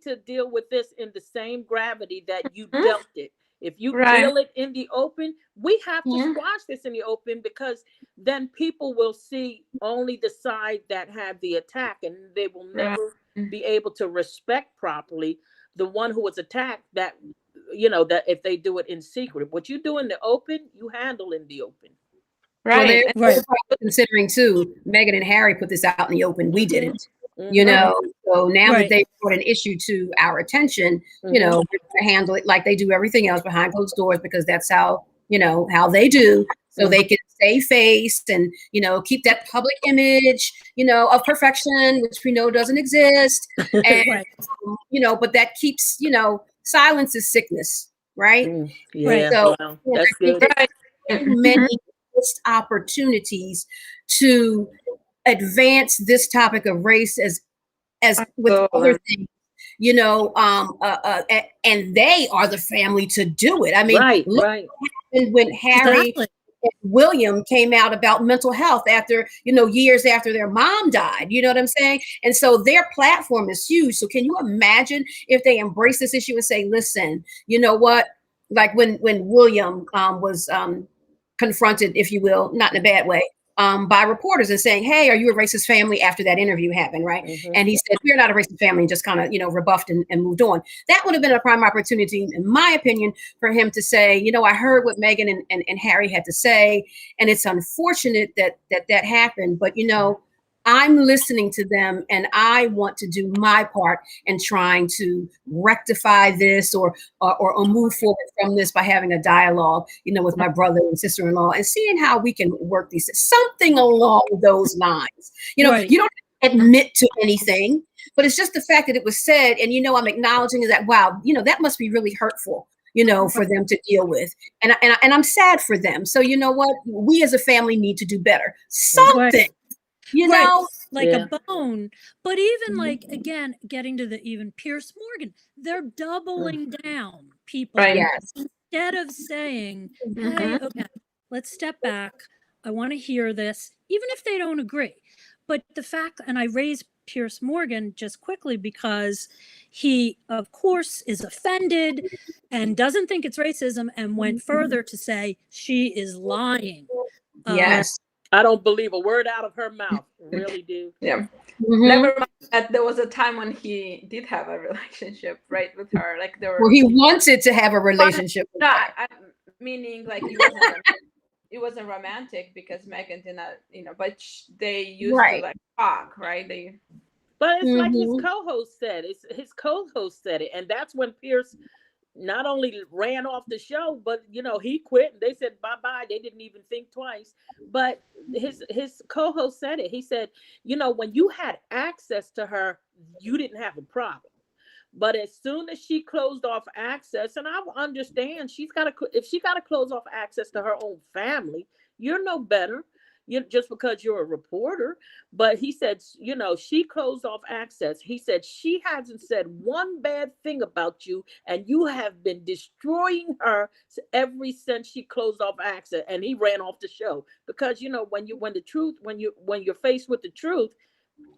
to deal with this in the same gravity that you dealt it. If you deal it in the open, we have to squash this in the open, because then people will see only the side that had the attack, and they will never be able to respect properly the one who was attacked, that if they do it in secret. What you do in the open, you handle in the open. Right. Well, considering too, Meghan and Harry put this out in the open. We didn't. You know, so now that Right. they brought an issue to our attention, you know, we're going to handle it like they do everything else behind closed doors, because that's how, you know, how they do. So they can stay faced and, you know, keep that public image, you know, of perfection, which we know doesn't exist. And, Right. you know, but that keeps, you know, silence is sickness, right? Yeah, So wow, yeah, that's I think good. there's so many missed opportunities to advance this topic of race as with other things, you know, and they are the family to do it. I mean, Right, look right. what happened when Harry Exactly. and William came out about mental health after, you know, years after their mom died. You know what I'm saying? And so their platform is huge. So can you imagine if they embrace this issue and say, listen, you know what? Like when William was confronted, if you will, not in a bad way, by reporters and saying, hey, are you a racist family, after that interview happened, right? And he said, we're not a racist family, and just kind of, you know, rebuffed and moved on. That would have been a prime opportunity, in my opinion, for him to say, you know, I heard what Meghan and Harry had to say, and it's unfortunate that happened, but, you know, I'm listening to them, and I want to do my part in trying to rectify this or move forward from this by having a dialogue, you know, with my brother and sister-in-law, and seeing how we can work these, something along those lines. You know, Right. you don't admit to anything, but it's just the fact that it was said, and, you know, I'm acknowledging that, wow, you know, that must be really hurtful, you know, for them to deal with. And I'm sad for them. So, you know what? We as a family need to do better. Something. You know, like a bone. But even like, again, getting to the even Pierce Morgan, they're doubling down, people. Yes. Instead of saying, hey, okay, let's step back. I want to hear this, even if they don't agree. But the fact, and I raise Pierce Morgan just quickly because he, of course, is offended and doesn't think it's racism, and went further to say she is lying. Yes. I don't believe a word out of her mouth. Really do. Yeah. Never mind that there was a time when he did have a relationship, right, with her. Like there were. Well, he wanted to have a relationship with her. Meaning like it wasn't romantic because Meghan did not, you know, but they used to like talk, right? But it's like his co-host said. His co-host said it, and that's when Pierce not only ran off the show, but, you know, he quit and they said bye-bye. They didn't even think twice. But his co-host said it. He said, you know, when you had access to her, you didn't have a problem. But as soon as she closed off access, and I understand if she got to close off access to her own family, you're no better. Just because you're a reporter. But he said, you know, she closed off access. He said, she hasn't said one bad thing about you, and you have been destroying her ever since she closed off access. And he ran off the show because, you know, when you're faced with the truth,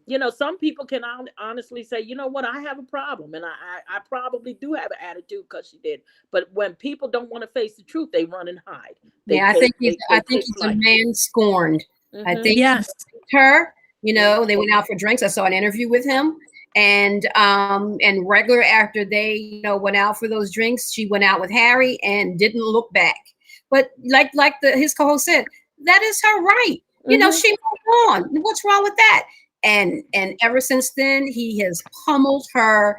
you know, some people can honestly say, you know what, I have a problem, and I probably do have an attitude because she did. But when people don't want to face the truth, they run and hide. I think he's a man scorned. I think her, you know, they went out for drinks. I saw an interview with him, and regular after they, you know, went out for those drinks, she went out with Harry and didn't look back. But like his co-host said, that is her right. You know, she moved on. What's wrong with that? And ever since then, he has pummeled her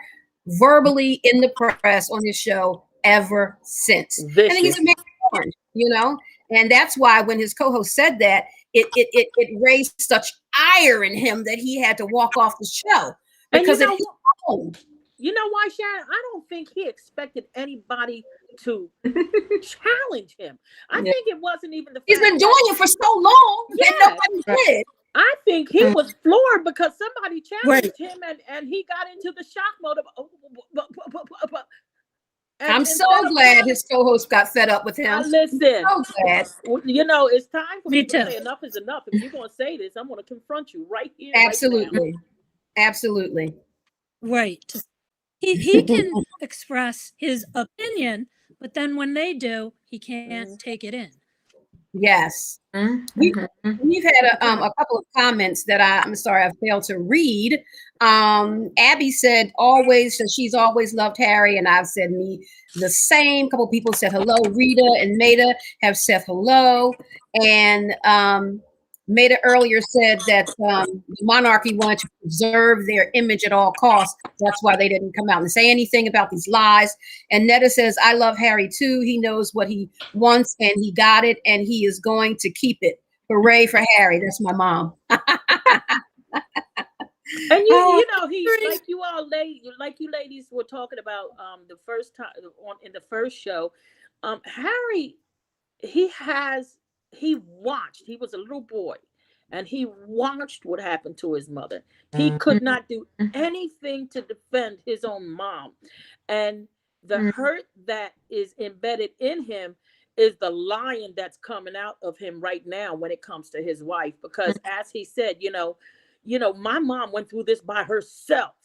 verbally in the press on his show ever since. I think he's a man scorned, you know, and that's why when his co-host said that, it raised such ire in him that he had to walk off the show because and you know why, Sharon? I don't think he expected anybody to challenge him. I think it wasn't even the fact he's been doing it for so long and nobody did. I think he was floored because somebody challenged him, and he got into the shock mode of. I'm so glad his co-host got fed up with him. Listen, I'm so glad. You know, it's time for me me to too. say enough is enough. If you're going to say this, I'm going to confront you right here. Absolutely. Right now. Absolutely. Right. He can express his opinion, but then when they do, he can't take it in. Yes. We've had a couple of comments that I'm sorry I failed to read. Abby said she's always loved Harry, and I've said me the same. A couple of people said hello. Rita and Maida have said hello, and Maida earlier said that the monarchy wanted to preserve their image at all costs. That's why they didn't come out and say anything about these lies. And Netta says, I love Harry too. He knows what he wants and he got it and he is going to keep it. Hooray for Harry. That's my mom. And you know, he's like you all like you ladies were talking about the first time in the first show. Harry, he watched, he was a little boy and he watched what happened to his mother. He could not do anything to defend his own mom. And the hurt that is embedded in him is the lion that's coming out of him right now when it comes to his wife. Because as he said, my mom went through this by herself.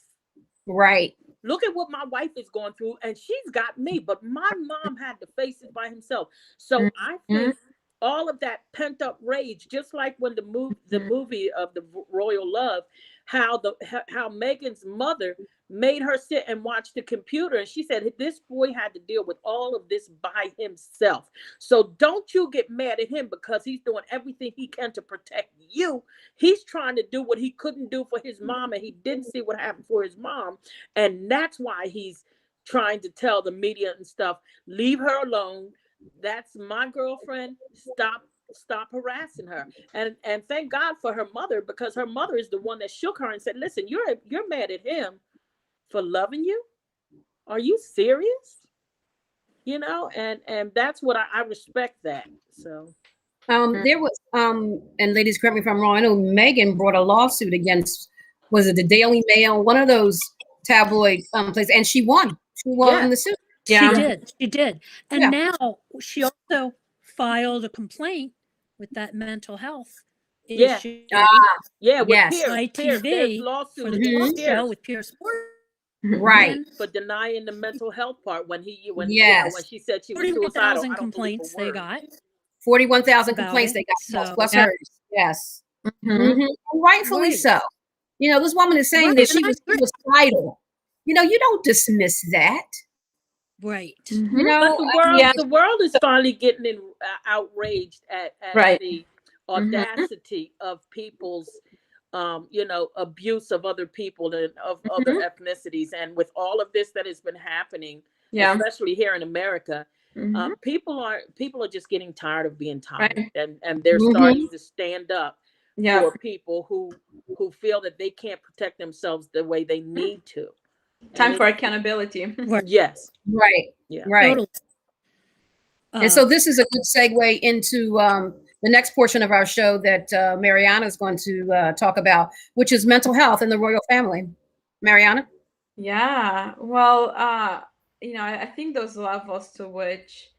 Right. Look at what my wife is going through, and she's got me, but my mom had to face it by himself. So I think all of that pent up rage, just like when the movie of the Royal Love, how Meghan's mother made her sit and watch the computer, and she said this boy had to deal with all of this by himself. So don't you get mad at him because he's doing everything he can to protect you. He's trying to do what he couldn't do for his mom, and he didn't see what happened for his mom, and that's why he's trying to tell the media and stuff, leave her alone. That's my girlfriend. Stop harassing her. And thank God for her mother, because her mother is the one that shook her and said, listen, you're mad at him for loving you? Are you serious? And that's what I respect that. So there was and ladies, correct me if I'm wrong, I know Meghan brought a lawsuit against, was it the Daily Mail, one of those tabloid places, and she won the suit. She did. And now she also filed a complaint with that mental health issue. With yes. ITV for the show with Pierce. Right. For denying the mental health part when she said she was suicidal. 41,000 complaints they got. 41,000 complaints they got, plus hers. Yes. Rightfully so. This woman is saying that she was suicidal. You don't dismiss that. Right. But the world is finally getting outraged at the audacity of people's abuse of other people and of other ethnicities. And with all of this that has been happening, especially here in America, people are just getting tired of being tired, and they're starting to stand up for people who feel that they can't protect themselves the way they need to. Time for accountability. Yes. Right. Yeah. Right. Totally. And so this is a good segue into the next portion of our show that Mariana is going to talk about, which is mental health in the royal family. Mariana? Yeah. Well, I think those levels to which,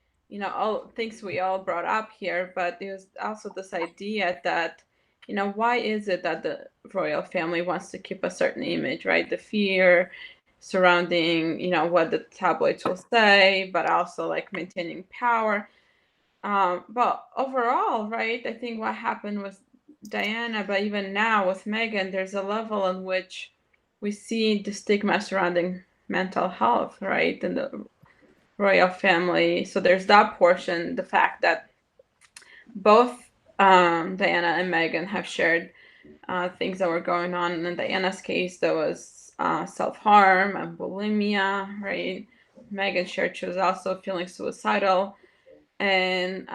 all things we all brought up here, but there's also this idea that, why is it that the royal family wants to keep a certain image, right? The fear surrounding, what the tabloids will say, but also like maintaining power. But overall, right, I think what happened with Diana, but even now with Meghan, there's a level in which we see the stigma surrounding mental health, right, in the royal family. So there's that portion, the fact that both Diana and Meghan have shared things that were going on. And in Diana's case, there was self-harm and bulimia, right? Meghan shared she was also feeling suicidal. And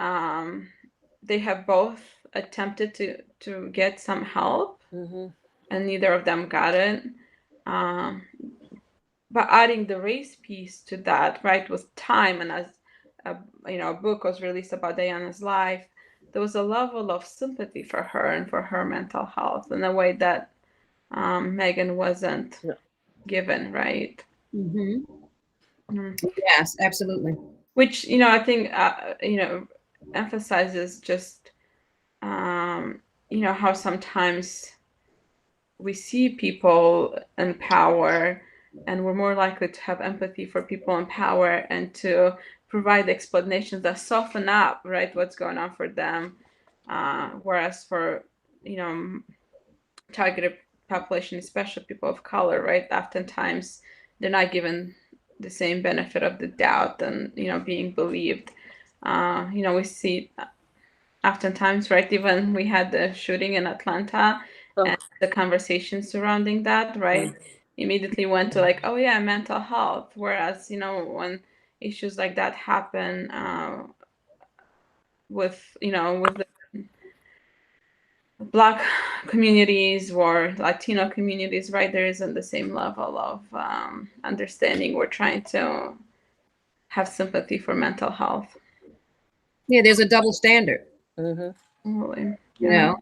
they have both attempted to get some help, and neither of them got it. But adding the race piece to that, right, with time, and as a book was released about Diana's life, there was a level of sympathy for her and for her mental health in a way that Meghan wasn't given, right? Yes, absolutely. Which, I think, emphasizes just, how sometimes we see people in power and we're more likely to have empathy for people in power and to provide explanations that soften up, right, what's going on for them. Whereas for, targeted population, especially people of color, right, oftentimes they're not given the same benefit of the doubt and, being believed. We see oftentimes, right? Even we had the shooting in Atlanta, and the conversation surrounding that, right? Immediately went to like, oh yeah, mental health. Whereas, when issues like that happen with the Black communities or Latino communities, right, there isn't the same level of understanding. We're trying to have sympathy for mental health. Yeah, there's a double standard. Totally. Yeah.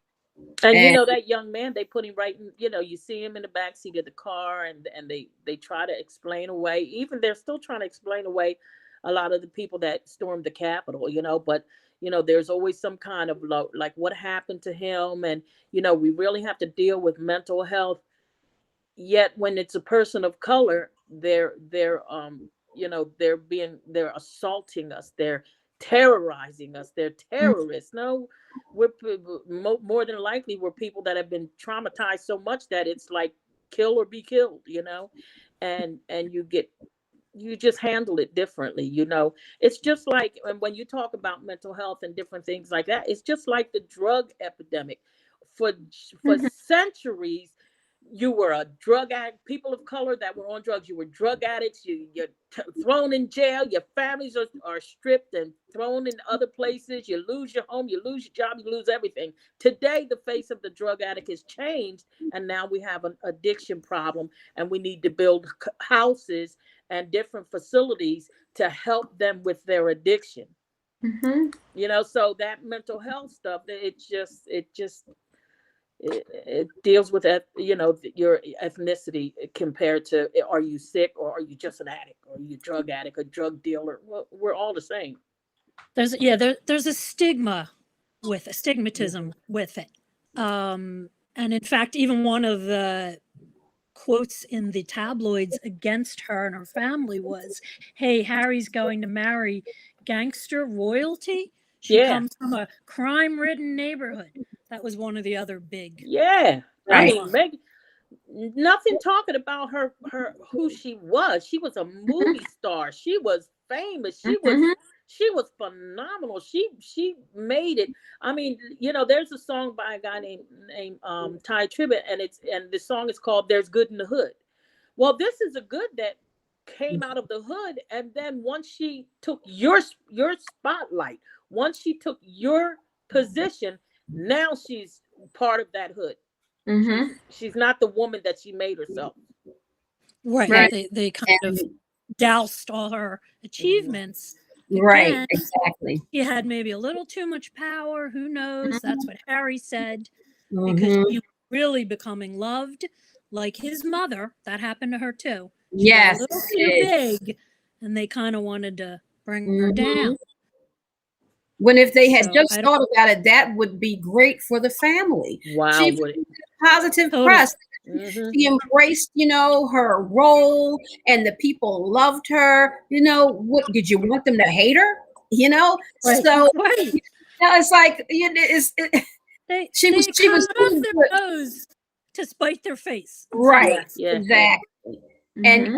And that young man, they put him right in, you see him in the back seat of the car, and they try to explain away. Even they're still trying to explain away a lot of the people that stormed the Capitol, but there's always some kind of like what happened to him. And we really have to deal with mental health. Yet when it's a person of color, they're assaulting us, they're terrorizing us, they're terrorists. No, we're more than likely we're people that have been traumatized so much that it's like kill or be killed, and you just handle it differently. It's just like, and when you talk about mental health and different things like that, it's just like the drug epidemic. For centuries, you were a drug addict. People of color that were on drugs, you were drug addicts. You're thrown in jail. Your families are stripped and thrown in other places. You lose your home, you lose your job, you lose everything. Today, the face of the drug addict has changed, and now we have an addiction problem, and we need to build houses and different facilities to help them with their addiction. So that mental health stuff, it deals with your ethnicity compared to, are you sick, or are you just an addict, or are you a drug addict, a drug dealer? Well, we're all the same. There's a stigmatism with it. And in fact, even one of the quotes in the tabloids against her and her family was, hey, Harry's going to marry gangster royalty. She comes from a crime-ridden neighborhood. That was one of the other big. Yeah. I mean, nothing talking about her who she was. She was a movie star. She was famous. She was phenomenal. She made it. I mean, there's a song by a guy named Ty Tribbett, and the song is called "There's Good in the Hood." Well, this is a good that came out of the hood, and then once she took your spotlight, once she took your position, now she's part of that hood. She's not the woman that she made herself. Right. They kind of doused all her achievements. Right. Again, exactly. She had maybe a little too much power. Who knows? That's what Harry said. Because he was really becoming loved, like his mother. That happened to her too. She got a little too big, and they kind of wanted to bring her down. When if they had just thought about it, that would be great for the family. Wow, she would it? Positive press. She embraced, her role, and the people loved her. What did you want them to hate her? So it's like she was off their nose to spite their face. Right. Exactly. And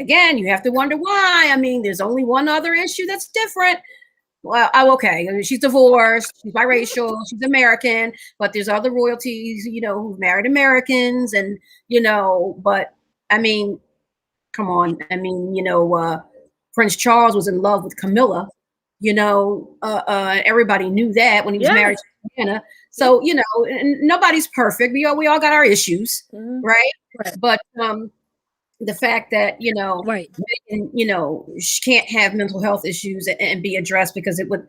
again, you have to wonder why. I mean, there's only one other issue that's different. Well, okay. She's divorced. She's biracial. She's American, but there's other royalties, who've married Americans, and But I mean, come on. I mean, Prince Charles was in love with Camilla. Everybody knew that when he was married to Diana. So nobody's perfect. We all got our issues, right? But the fact that Meghan, she can't have mental health issues and be addressed because it would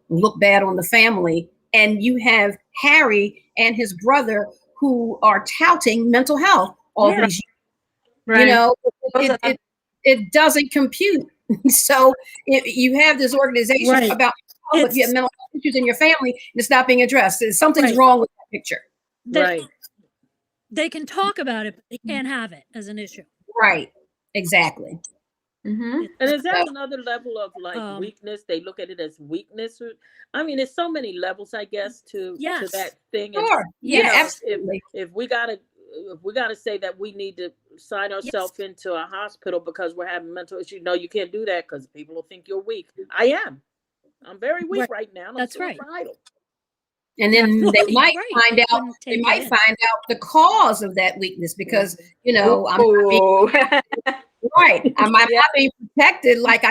look bad on the family, and you have Harry and his brother who are touting mental health all these years. It doesn't compute. So you have this organization about but you have mental health issues in your family and it's not being addressed. Something's wrong with that picture. They can talk about it, but they can't have it as an issue. Right. Exactly. And is that another level of weakness? They look at it as weakness. I mean, there's so many levels, I guess, to that thing. Sure. Absolutely. If we gotta say that we need to sign ourselves into a hospital because we're having mental issues, no, you can't do that because people will think you're weak. I am. I'm very weak right now. I'm That's right. suicidal. And then they might find out. Couldn't They take might it in. find out the cause of that weakness because I'm not being Ooh. right. I'm Yeah. not being protected like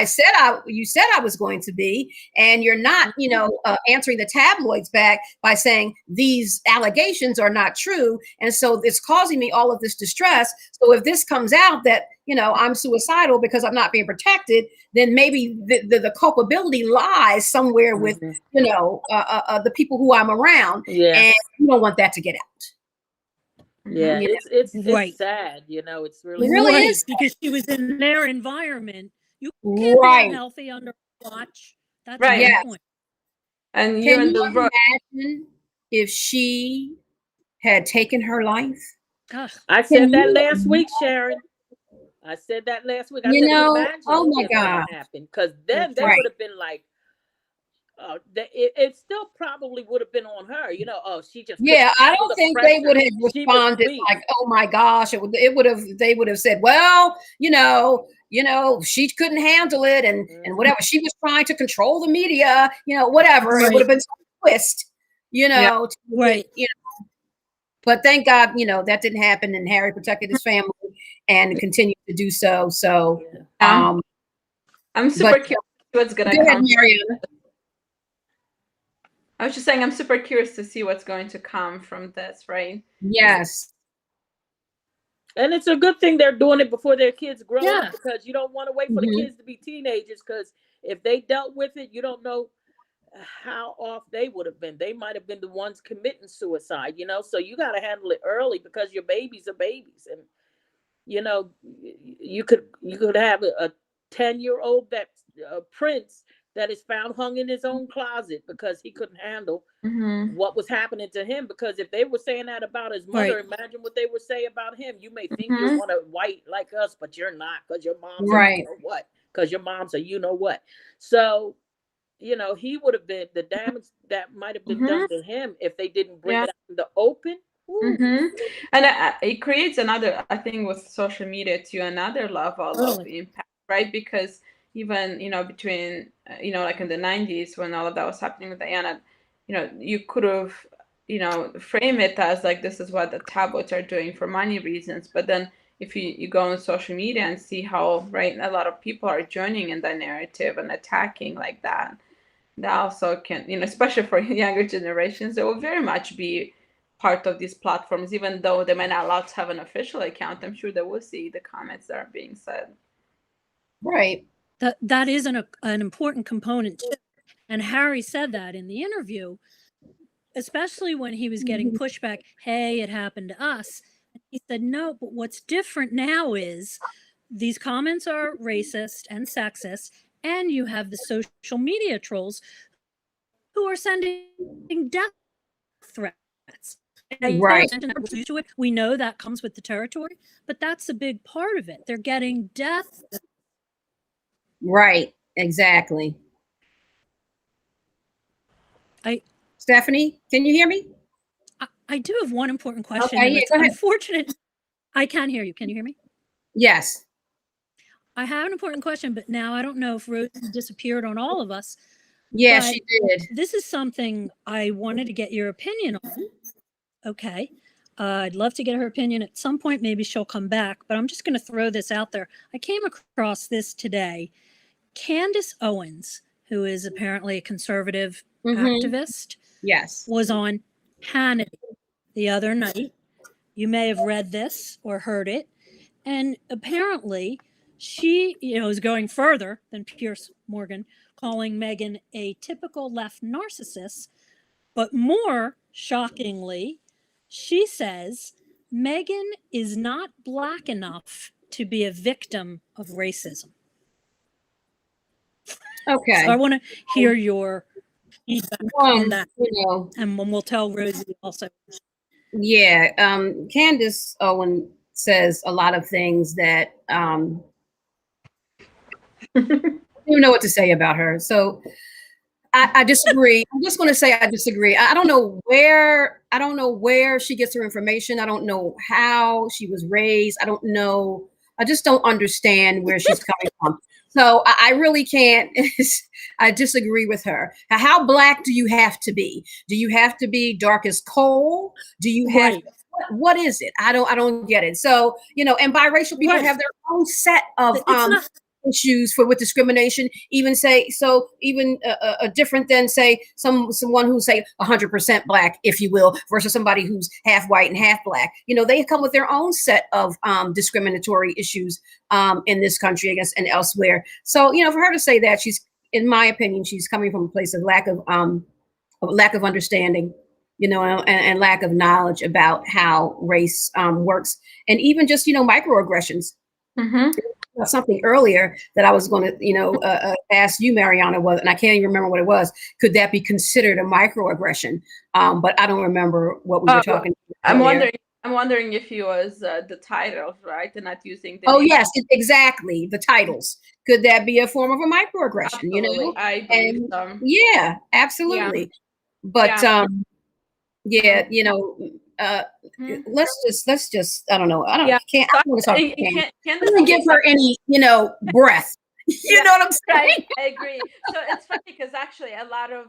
you said I was going to be, and you're not, answering the tabloids back by saying these allegations are not true, and so it's causing me all of this distress. So if this comes out that I'm suicidal because I'm not being protected, then maybe the culpability lies somewhere with the people who I'm around, and you don't want that to get out. Yeah, it's Right. sad, it's It really really Right, is. because she was in their environment. You can't be Right. unhealthy under watch. That's Right. a good Yes. point. And Can you're in you the road. imagine if she had taken her life? Ugh. I Can said that you last week, Sharon. I said that last week. I said, imagine oh my if that God. had happened, because then they Right. would have been like, it still probably would have been on her. Oh, she just Yeah, I don't the think they would pressure. have She was responded weak. like, "Oh my gosh!" They would have said, "Well, she couldn't handle it, and whatever. She was trying to control the media, whatever." It would have been some twist, Right. But thank God, that didn't happen, and Harry protected his family and continued to do so. So, I'm super curious what's gonna go ahead, come. Mariana. I was just saying, I'm super curious to see what's going to come from this, right? Yes. And it's a good thing they're doing it before their kids grow Yeah. up, because you don't want to wait for the kids to be teenagers, because if they dealt with it, you don't know how off they would have been. They might have been the ones committing suicide, so you got to handle it early, because your babies are babies. And you could have a 10-year-old that prince that is found hung in his own closet because he couldn't handle what was happening to him. Because if they were saying that about his mother, imagine what they would say about him. You may think you're one of white like us, but you're not, because your mom's a you know what, because your mom's a you know what. So he would have been the damage that might have been done to him if they didn't bring it out in the open. And it creates another, I think, with social media too, another level of impact, right? Because even between like in the 90s, when all of that was happening with Diana, you could have frame it as like, this is what the tabloids are doing for money reasons. But then if you go on social media and see how a lot of people are joining in that narrative and attacking like that also can, especially for younger generations, they will very much be part of these platforms, even though they might not allow to have an official account. I'm sure they will see the comments that are being said. Right. That is an important component too. And Harry said that in the interview, especially when he was getting pushback. Hey, it happened to us. He said, no, but what's different now is these comments are racist and sexist, and you have the social media trolls who are sending death threats. Right. We know that comes with the territory, but that's a big part of it. They're getting death. Right. Exactly. Stephanie, can you hear me? I do have one important question. Okay, And yeah, it's go ahead. unfortunate. I can hear you. Can you hear me? Yes. I have an important question, but now I don't know if Rosie disappeared on all of us. Yeah, she did. This is something I wanted to get your opinion on. Okay. I'd love to get her opinion at some point. Maybe she'll come back, but I'm just going to throw this out there. I came across this today. Candace Owens, who is apparently a conservative activist, was on Hannity the other night. You may have read this or heard it. And apparently she, is going further than Piers Morgan, calling Meghan a typical left narcissist. But more shockingly, she says Meghan is not Black enough to be a victim of racism. Okay. So I want to hear your feedback on that. And we'll tell Rosie also. Yeah. Candace Owen says a lot of things that I don't even know what to say about her. So I disagree. I'm just going to say I disagree. I don't know where she gets her information. I don't know how she was raised. I don't know. I just don't understand where she's coming from. So I really can't. I disagree with her. How black do you have to be? Do you have to be dark as coal? Do you have Right. what is it? I don't get it. So, and biracial people Right. have their own set of It's not. issues with discrimination. Even different than say someone who's say 100% black, if you will, versus somebody who's half white and half black. They come with their own set of discriminatory issues in this country, I guess, and elsewhere. So, for her to say that, in my opinion, she's coming from a place of lack of understanding, and lack of knowledge about how race works, and even just microaggressions. Mm-hmm. Something earlier that I was going to ask you, Mariana, and I can't even remember what it was. Could that be considered a microaggression? But I don't remember what we were talking about. I'm wondering if it was the titles, right, and not using the. Oh yes, exactly, the titles. Could that be a form of a microaggression? Absolutely. I believe so. Yeah, absolutely. Yeah. But let's just I don't know. I can't give her any breath. You know what I'm saying? I agree. So it's funny because actually a lot of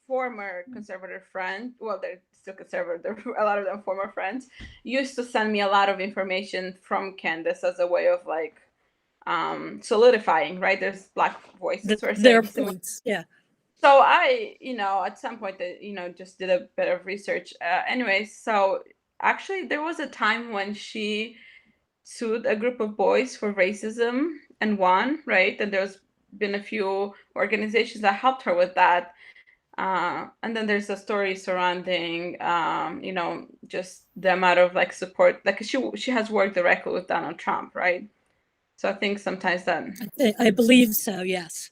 former conservative friends, well, they're still conservative, a lot of them former friends, used to send me a lot of information from Candace as a way of like solidifying, right? There's black voices who are their saying points. Yeah. So I, at some point, just did a bit of research. Anyways, so actually there was a time when she sued a group of boys for racism and won, right? And there's been a few organizations that helped her with that. And then there's a story surrounding, just the amount of like support, like she has worked directly with Donald Trump, right? So I think sometimes that. I believe so. Yes.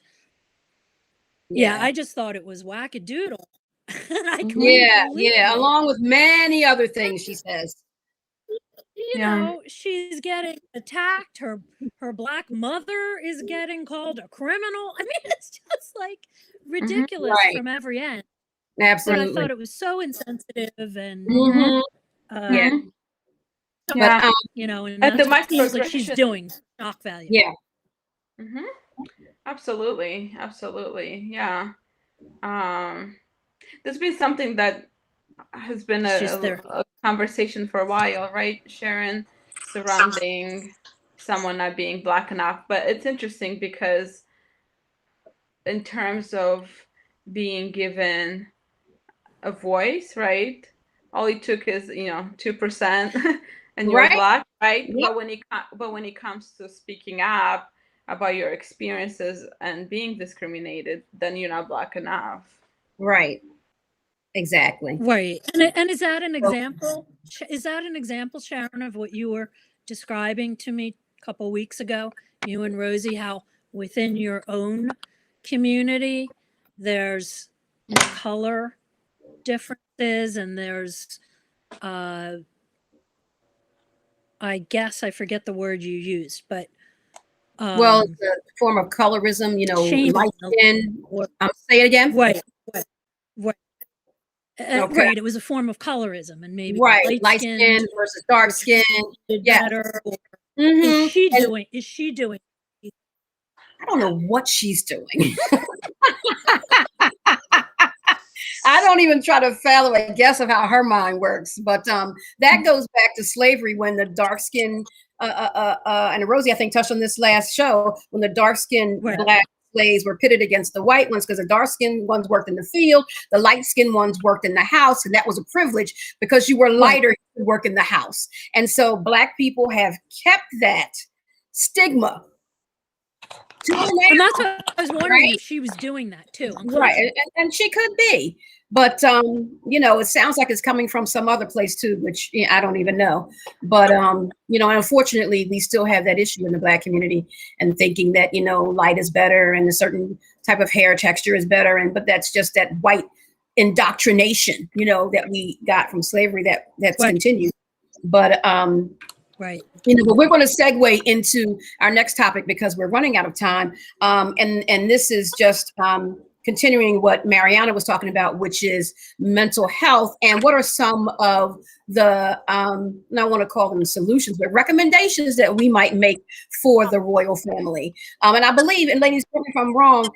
Yeah, I just thought it was wackadoodle. Yeah, along with many other things she says. You know, she's getting attacked. Her black mother is getting called a criminal. I mean, it's just like ridiculous from every end. Absolutely. But I thought it was so insensitive and and that's what it feels like she's doing shock value. Yeah. Mm-hmm. Absolutely. Yeah. There's been something that has been a conversation for a while, right, Sharon, surrounding someone not being black enough. But it's interesting because in terms of being given a voice, right, all it took is 2% and you're black, right? Yep. But when it comes to speaking up about your experiences and being discriminated, then you're not black enough. Right. Exactly. Right. And is that an example? Is that an example, Sharon, of what you were describing to me a couple weeks ago, you and Rosie, how within your own community there's color differences and there's I guess I forget the word you used, but well, it's a form of colorism, light skin. Say it again. Right. Right, it was a form of colorism, and maybe light skin versus dark skin. Better. Is she doing? I don't know what she's doing. I don't even try to fathom a guess of how her mind works, but that goes back to slavery when the dark skin and Rosie, I think, touched on this last show, when the dark skinned black slaves were pitted against the white ones because the dark-skinned ones worked in the field, the light-skinned ones worked in the house, and that was a privilege because you were lighter to work in the house. And so black people have kept that stigma. And that's what I was wondering if she was doing that too. Right, and she could be. But, it sounds like it's coming from some other place too, which I don't even know. But, unfortunately, we still have that issue in the black community and thinking that, light is better and a certain type of hair texture is better. But that's just that white indoctrination, that we got from slavery that's continued. But, but we're going to segue into our next topic because we're running out of time. And this is just continuing what Mariana was talking about, which is mental health, and what are some of the, I want to call them solutions, but recommendations that we might make for the royal family. And I believe, and ladies, correct me if I'm wrong,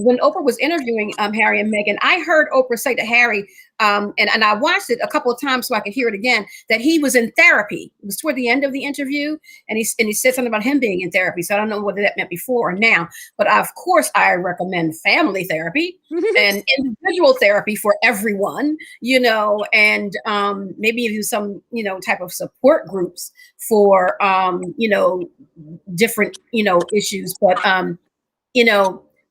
when Oprah was interviewing Harry and Meghan, I heard Oprah say to Harry, and I watched it a couple of times so I could hear it again, that he was in therapy. It was toward the end of the interview, and he said something about him being in therapy. So I don't know whether that meant before or now, but of course I recommend family therapy and individual therapy for everyone, and maybe do some, type of support groups for, different, issues. But,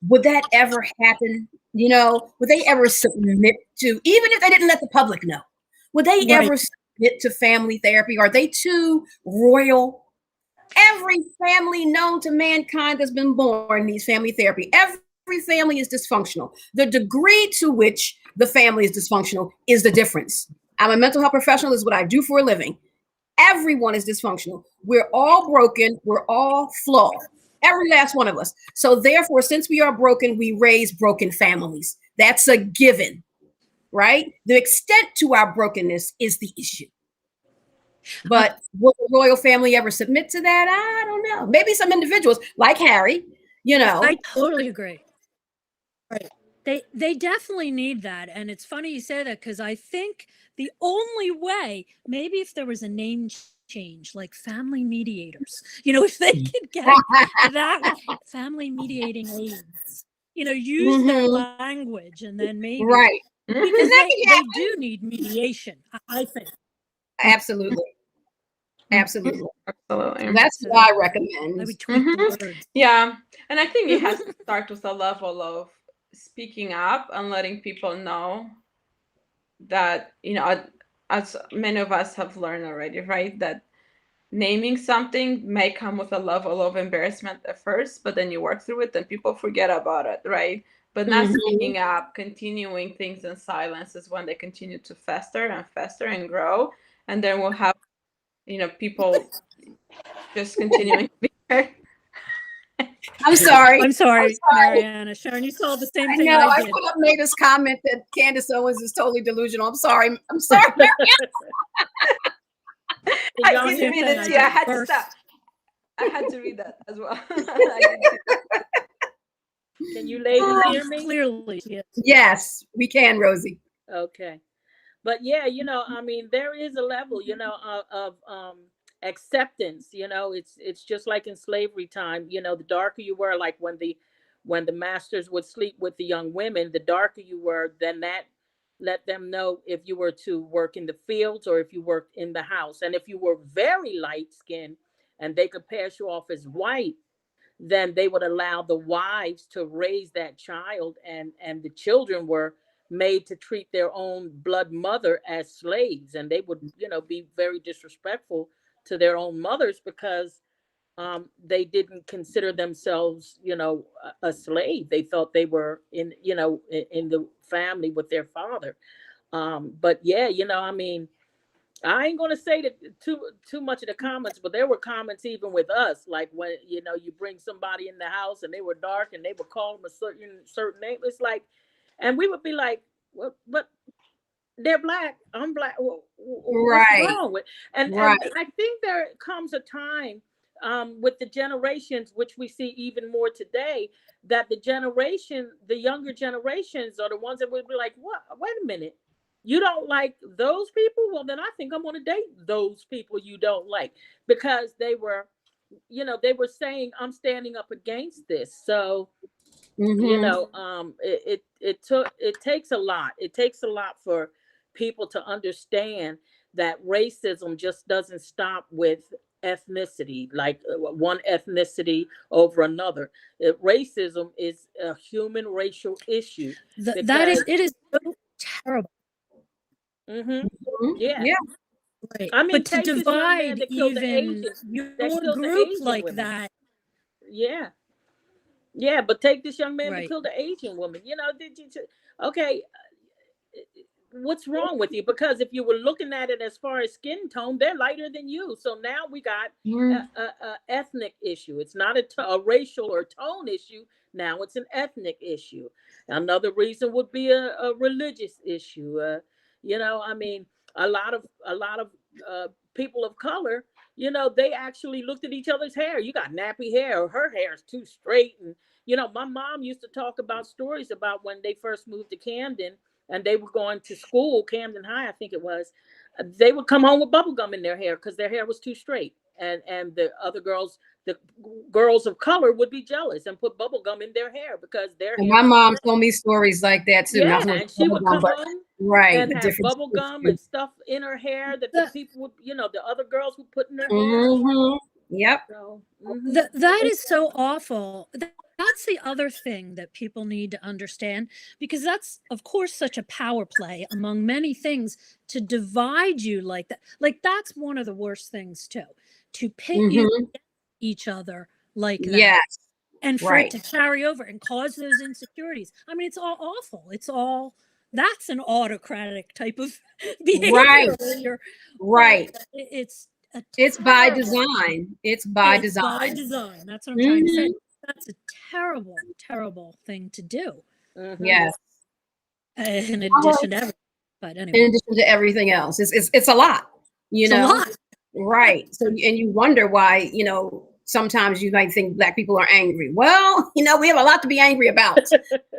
would that ever happen? Would they ever submit to, even if they didn't let the public know, would they ever submit to family therapy? Are they too royal? Every family known to mankind has been born needs family therapy. Every family is dysfunctional. The degree to which the family is dysfunctional is the difference. I'm a mental health professional. This is what I do for a living. Everyone is dysfunctional. We're all broken. We're all flawed. Every last one of us. So therefore, since we are broken, we raise broken families. That's a given, right? The extent to our brokenness is the issue. But will the royal family ever submit to that? I don't know. Maybe some individuals like Harry, I totally agree. Right. They definitely need that. And it's funny you say that, because I think the only way, maybe if there was a name change, like family mediators, if they could get that family mediating aids, use their language, and then maybe, right. Because they do need mediation, I think. Absolutely. Absolutely. Absolutely. That's what I recommend. I would tweak the words. Yeah. And I think it has to start with a level of speaking up and letting people know that, as many of us have learned already, right? That naming something may come with a level of embarrassment at first, but then you work through it and people forget about it, right? But not speaking up, continuing things in silence is when they continue to fester and fester and grow. And then we'll have, people just continuing to be there. I'm sorry, Mariana. Sharon, you saw the same thing I did. put up Nada's comment that Candace Owens is totally delusional. I'm sorry. Mariana. I didn't read it too. I had to stop. I had to read that as well. Can you ladies hear me? Clearly, yes. Yes, we can, Rosie. Okay. But yeah, there is a level, of acceptance. It's just like in slavery time. The darker you were, like when the masters would sleep with the young women, the darker you were, then that let them know if you were to work in the fields or if you worked in the house. And if you were very light skinned and they could pass you off as white, then they would allow the wives to raise that child, and the children were made to treat their own blood mother as slaves, and they would be very disrespectful to their own mothers because they didn't consider themselves a slave. They thought they were in the family with their father. But yeah, I ain't gonna say that too much of the comments, but there were comments even with us, like when you bring somebody in the house and they were dark and they would call them a certain name. It's like, and we would be like, "What? But they're black. I'm black. What's wrong with?" And I think there comes a time with the generations, which we see even more today, that the younger generations are the ones that would be like, "What? Wait a minute. You don't like those people? Well, then I think I'm going to date those people you don't like," because they were saying, "I'm standing up against this." So, it takes a lot. It takes a lot for people to understand that racism just doesn't stop with ethnicity, like one ethnicity over another. Racism is a human racial issue. It is so terrible. Yeah. Right. I mean, but to divide even your group like women. That. Yeah. But take this young man that killed the Asian woman. Okay. what's wrong with you? Because if you were looking at it as far as skin tone, they're lighter than you. So now we got a ethnic issue. It's not a racial or tone issue. Now it's an ethnic issue. Another reason would be a religious issue. I mean, a lot of people of color, they actually looked at each other's hair. You got nappy hair, or her hair is too straight. And my mom used to talk about stories about when they first moved to Camden and they were going to school, Camden High, I think it was. They would come home with bubble gum in their hair because their hair was too straight. And the other girls, the girls of color, would be jealous and put bubble gum in their hair because their And hair. my mom told me stories like that too. Yeah, Not and she would come home and have bubble gum and stuff in her hair that the people would, the other girls would put in their hair. Yep. So, that is so awful. That's the other thing that people need to understand, because that's, of course, such a power play among many things to divide you like that. Like, that's one of the worst things too, to pit you against each other like that. Yes. And for it to carry over and cause those insecurities. I mean, it's all awful. That's an autocratic type of behavior. Right. It's by design. It's by design. By design. That's what I'm trying to say. That's a terrible, terrible thing to do. Yes. In addition to everything. But anyway. In addition to everything else. It's a lot. It's a lot. Right. So, and you wonder why, sometimes you might think Black people are angry. Well, we have a lot to be angry about,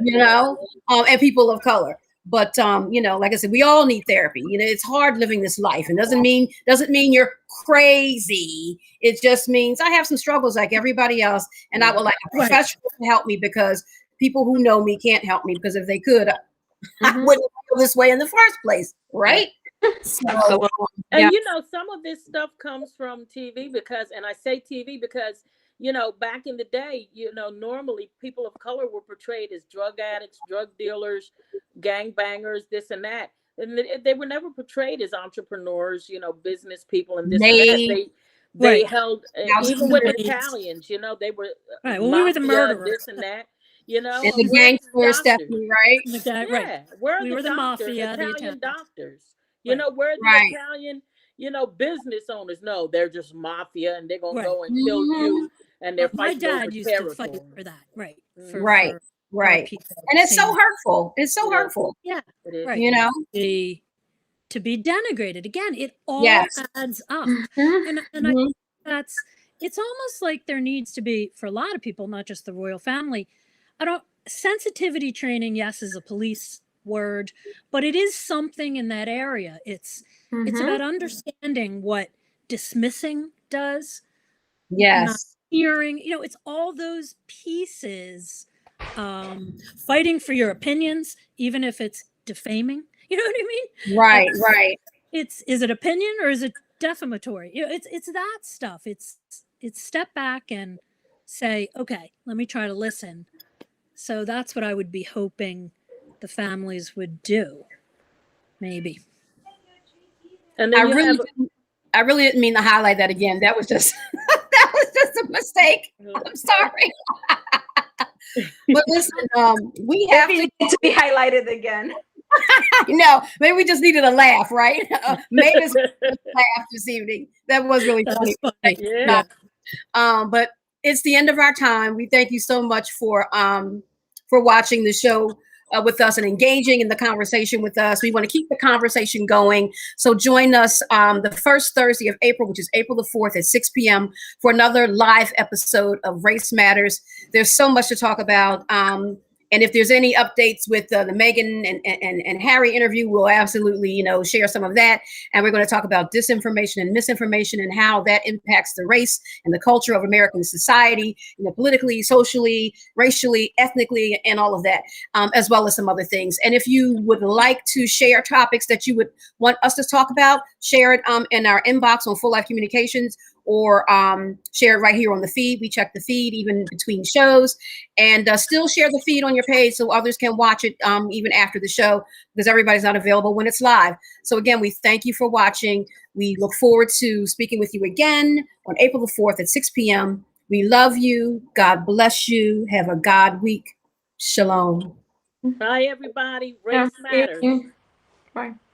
and people of color. But, like I said, we all need therapy. It's hard living this life. And doesn't mean you're crazy. It just means I have some struggles like everybody else. And I would like a professional to help me, because people who know me can't help me, because if they could, I wouldn't feel this way in the first place. Right. So, and some of this stuff comes from TV and I say TV because, back in the day, normally people of color were portrayed as drug addicts, drug dealers, gangbangers, this and that. And they were never portrayed as entrepreneurs, business people and this and that. They held, even with Italians, they were right. Well, we were the murderers, this and that. And the gangsters, Stephanie, right? Where we were the mafia, Italian doctors. Where the Italian, business owners? No, they're just mafia, and they're gonna go and kill you. And they're fighting. My dad used to fight for that, right? Right. And it's so hurtful. It's so hurtful. Yeah, it is. Right. To be denigrated again, it all adds up. And I think it's almost like there needs to be, for a lot of people, not just the royal family, sensitivity training. Yes, is a police word, but it is something in that area. It's about understanding what dismissing does. Yes. Hearing, it's all those pieces, fighting for your opinions, even if it's defaming, you know what I mean? Right. Is it opinion or is it defamatory? It's that stuff. It's step back and say, okay, let me try to listen. So that's what I would be hoping the families would do, maybe. And then I really didn't mean to highlight that again. That was just a mistake. I'm sorry. But listen, we have to be highlighted again. Maybe we just needed a laugh, right? Mavis laugh this evening. That was really funny. Yeah. But it's the end of our time. We thank you so much for watching the show with us and engaging in the conversation with us. We want to keep the conversation going. So join us the first Thursday of April, which is April the 4th at 6 p.m. for another live episode of Race Matters. There's so much to talk about. And if there's any updates with the Meghan and Harry interview, we'll absolutely, share some of that. And we're going to talk about disinformation and misinformation and how that impacts the race and the culture of American society, politically, socially, racially, ethnically, and all of that, as well as some other things. And if you would like to share topics that you would want us to talk about, share it in our inbox on Full Life Communications, or share it right here on the feed. We check the feed even between shows, and still share the feed on your page so others can watch it even after the show, because everybody's not available when it's live. So again, we thank you for watching. We look forward to speaking with you again on April the 4th at 6 p.m. We love you. God bless you. Have a God week. Shalom. Bye, everybody. Race matters. Bye.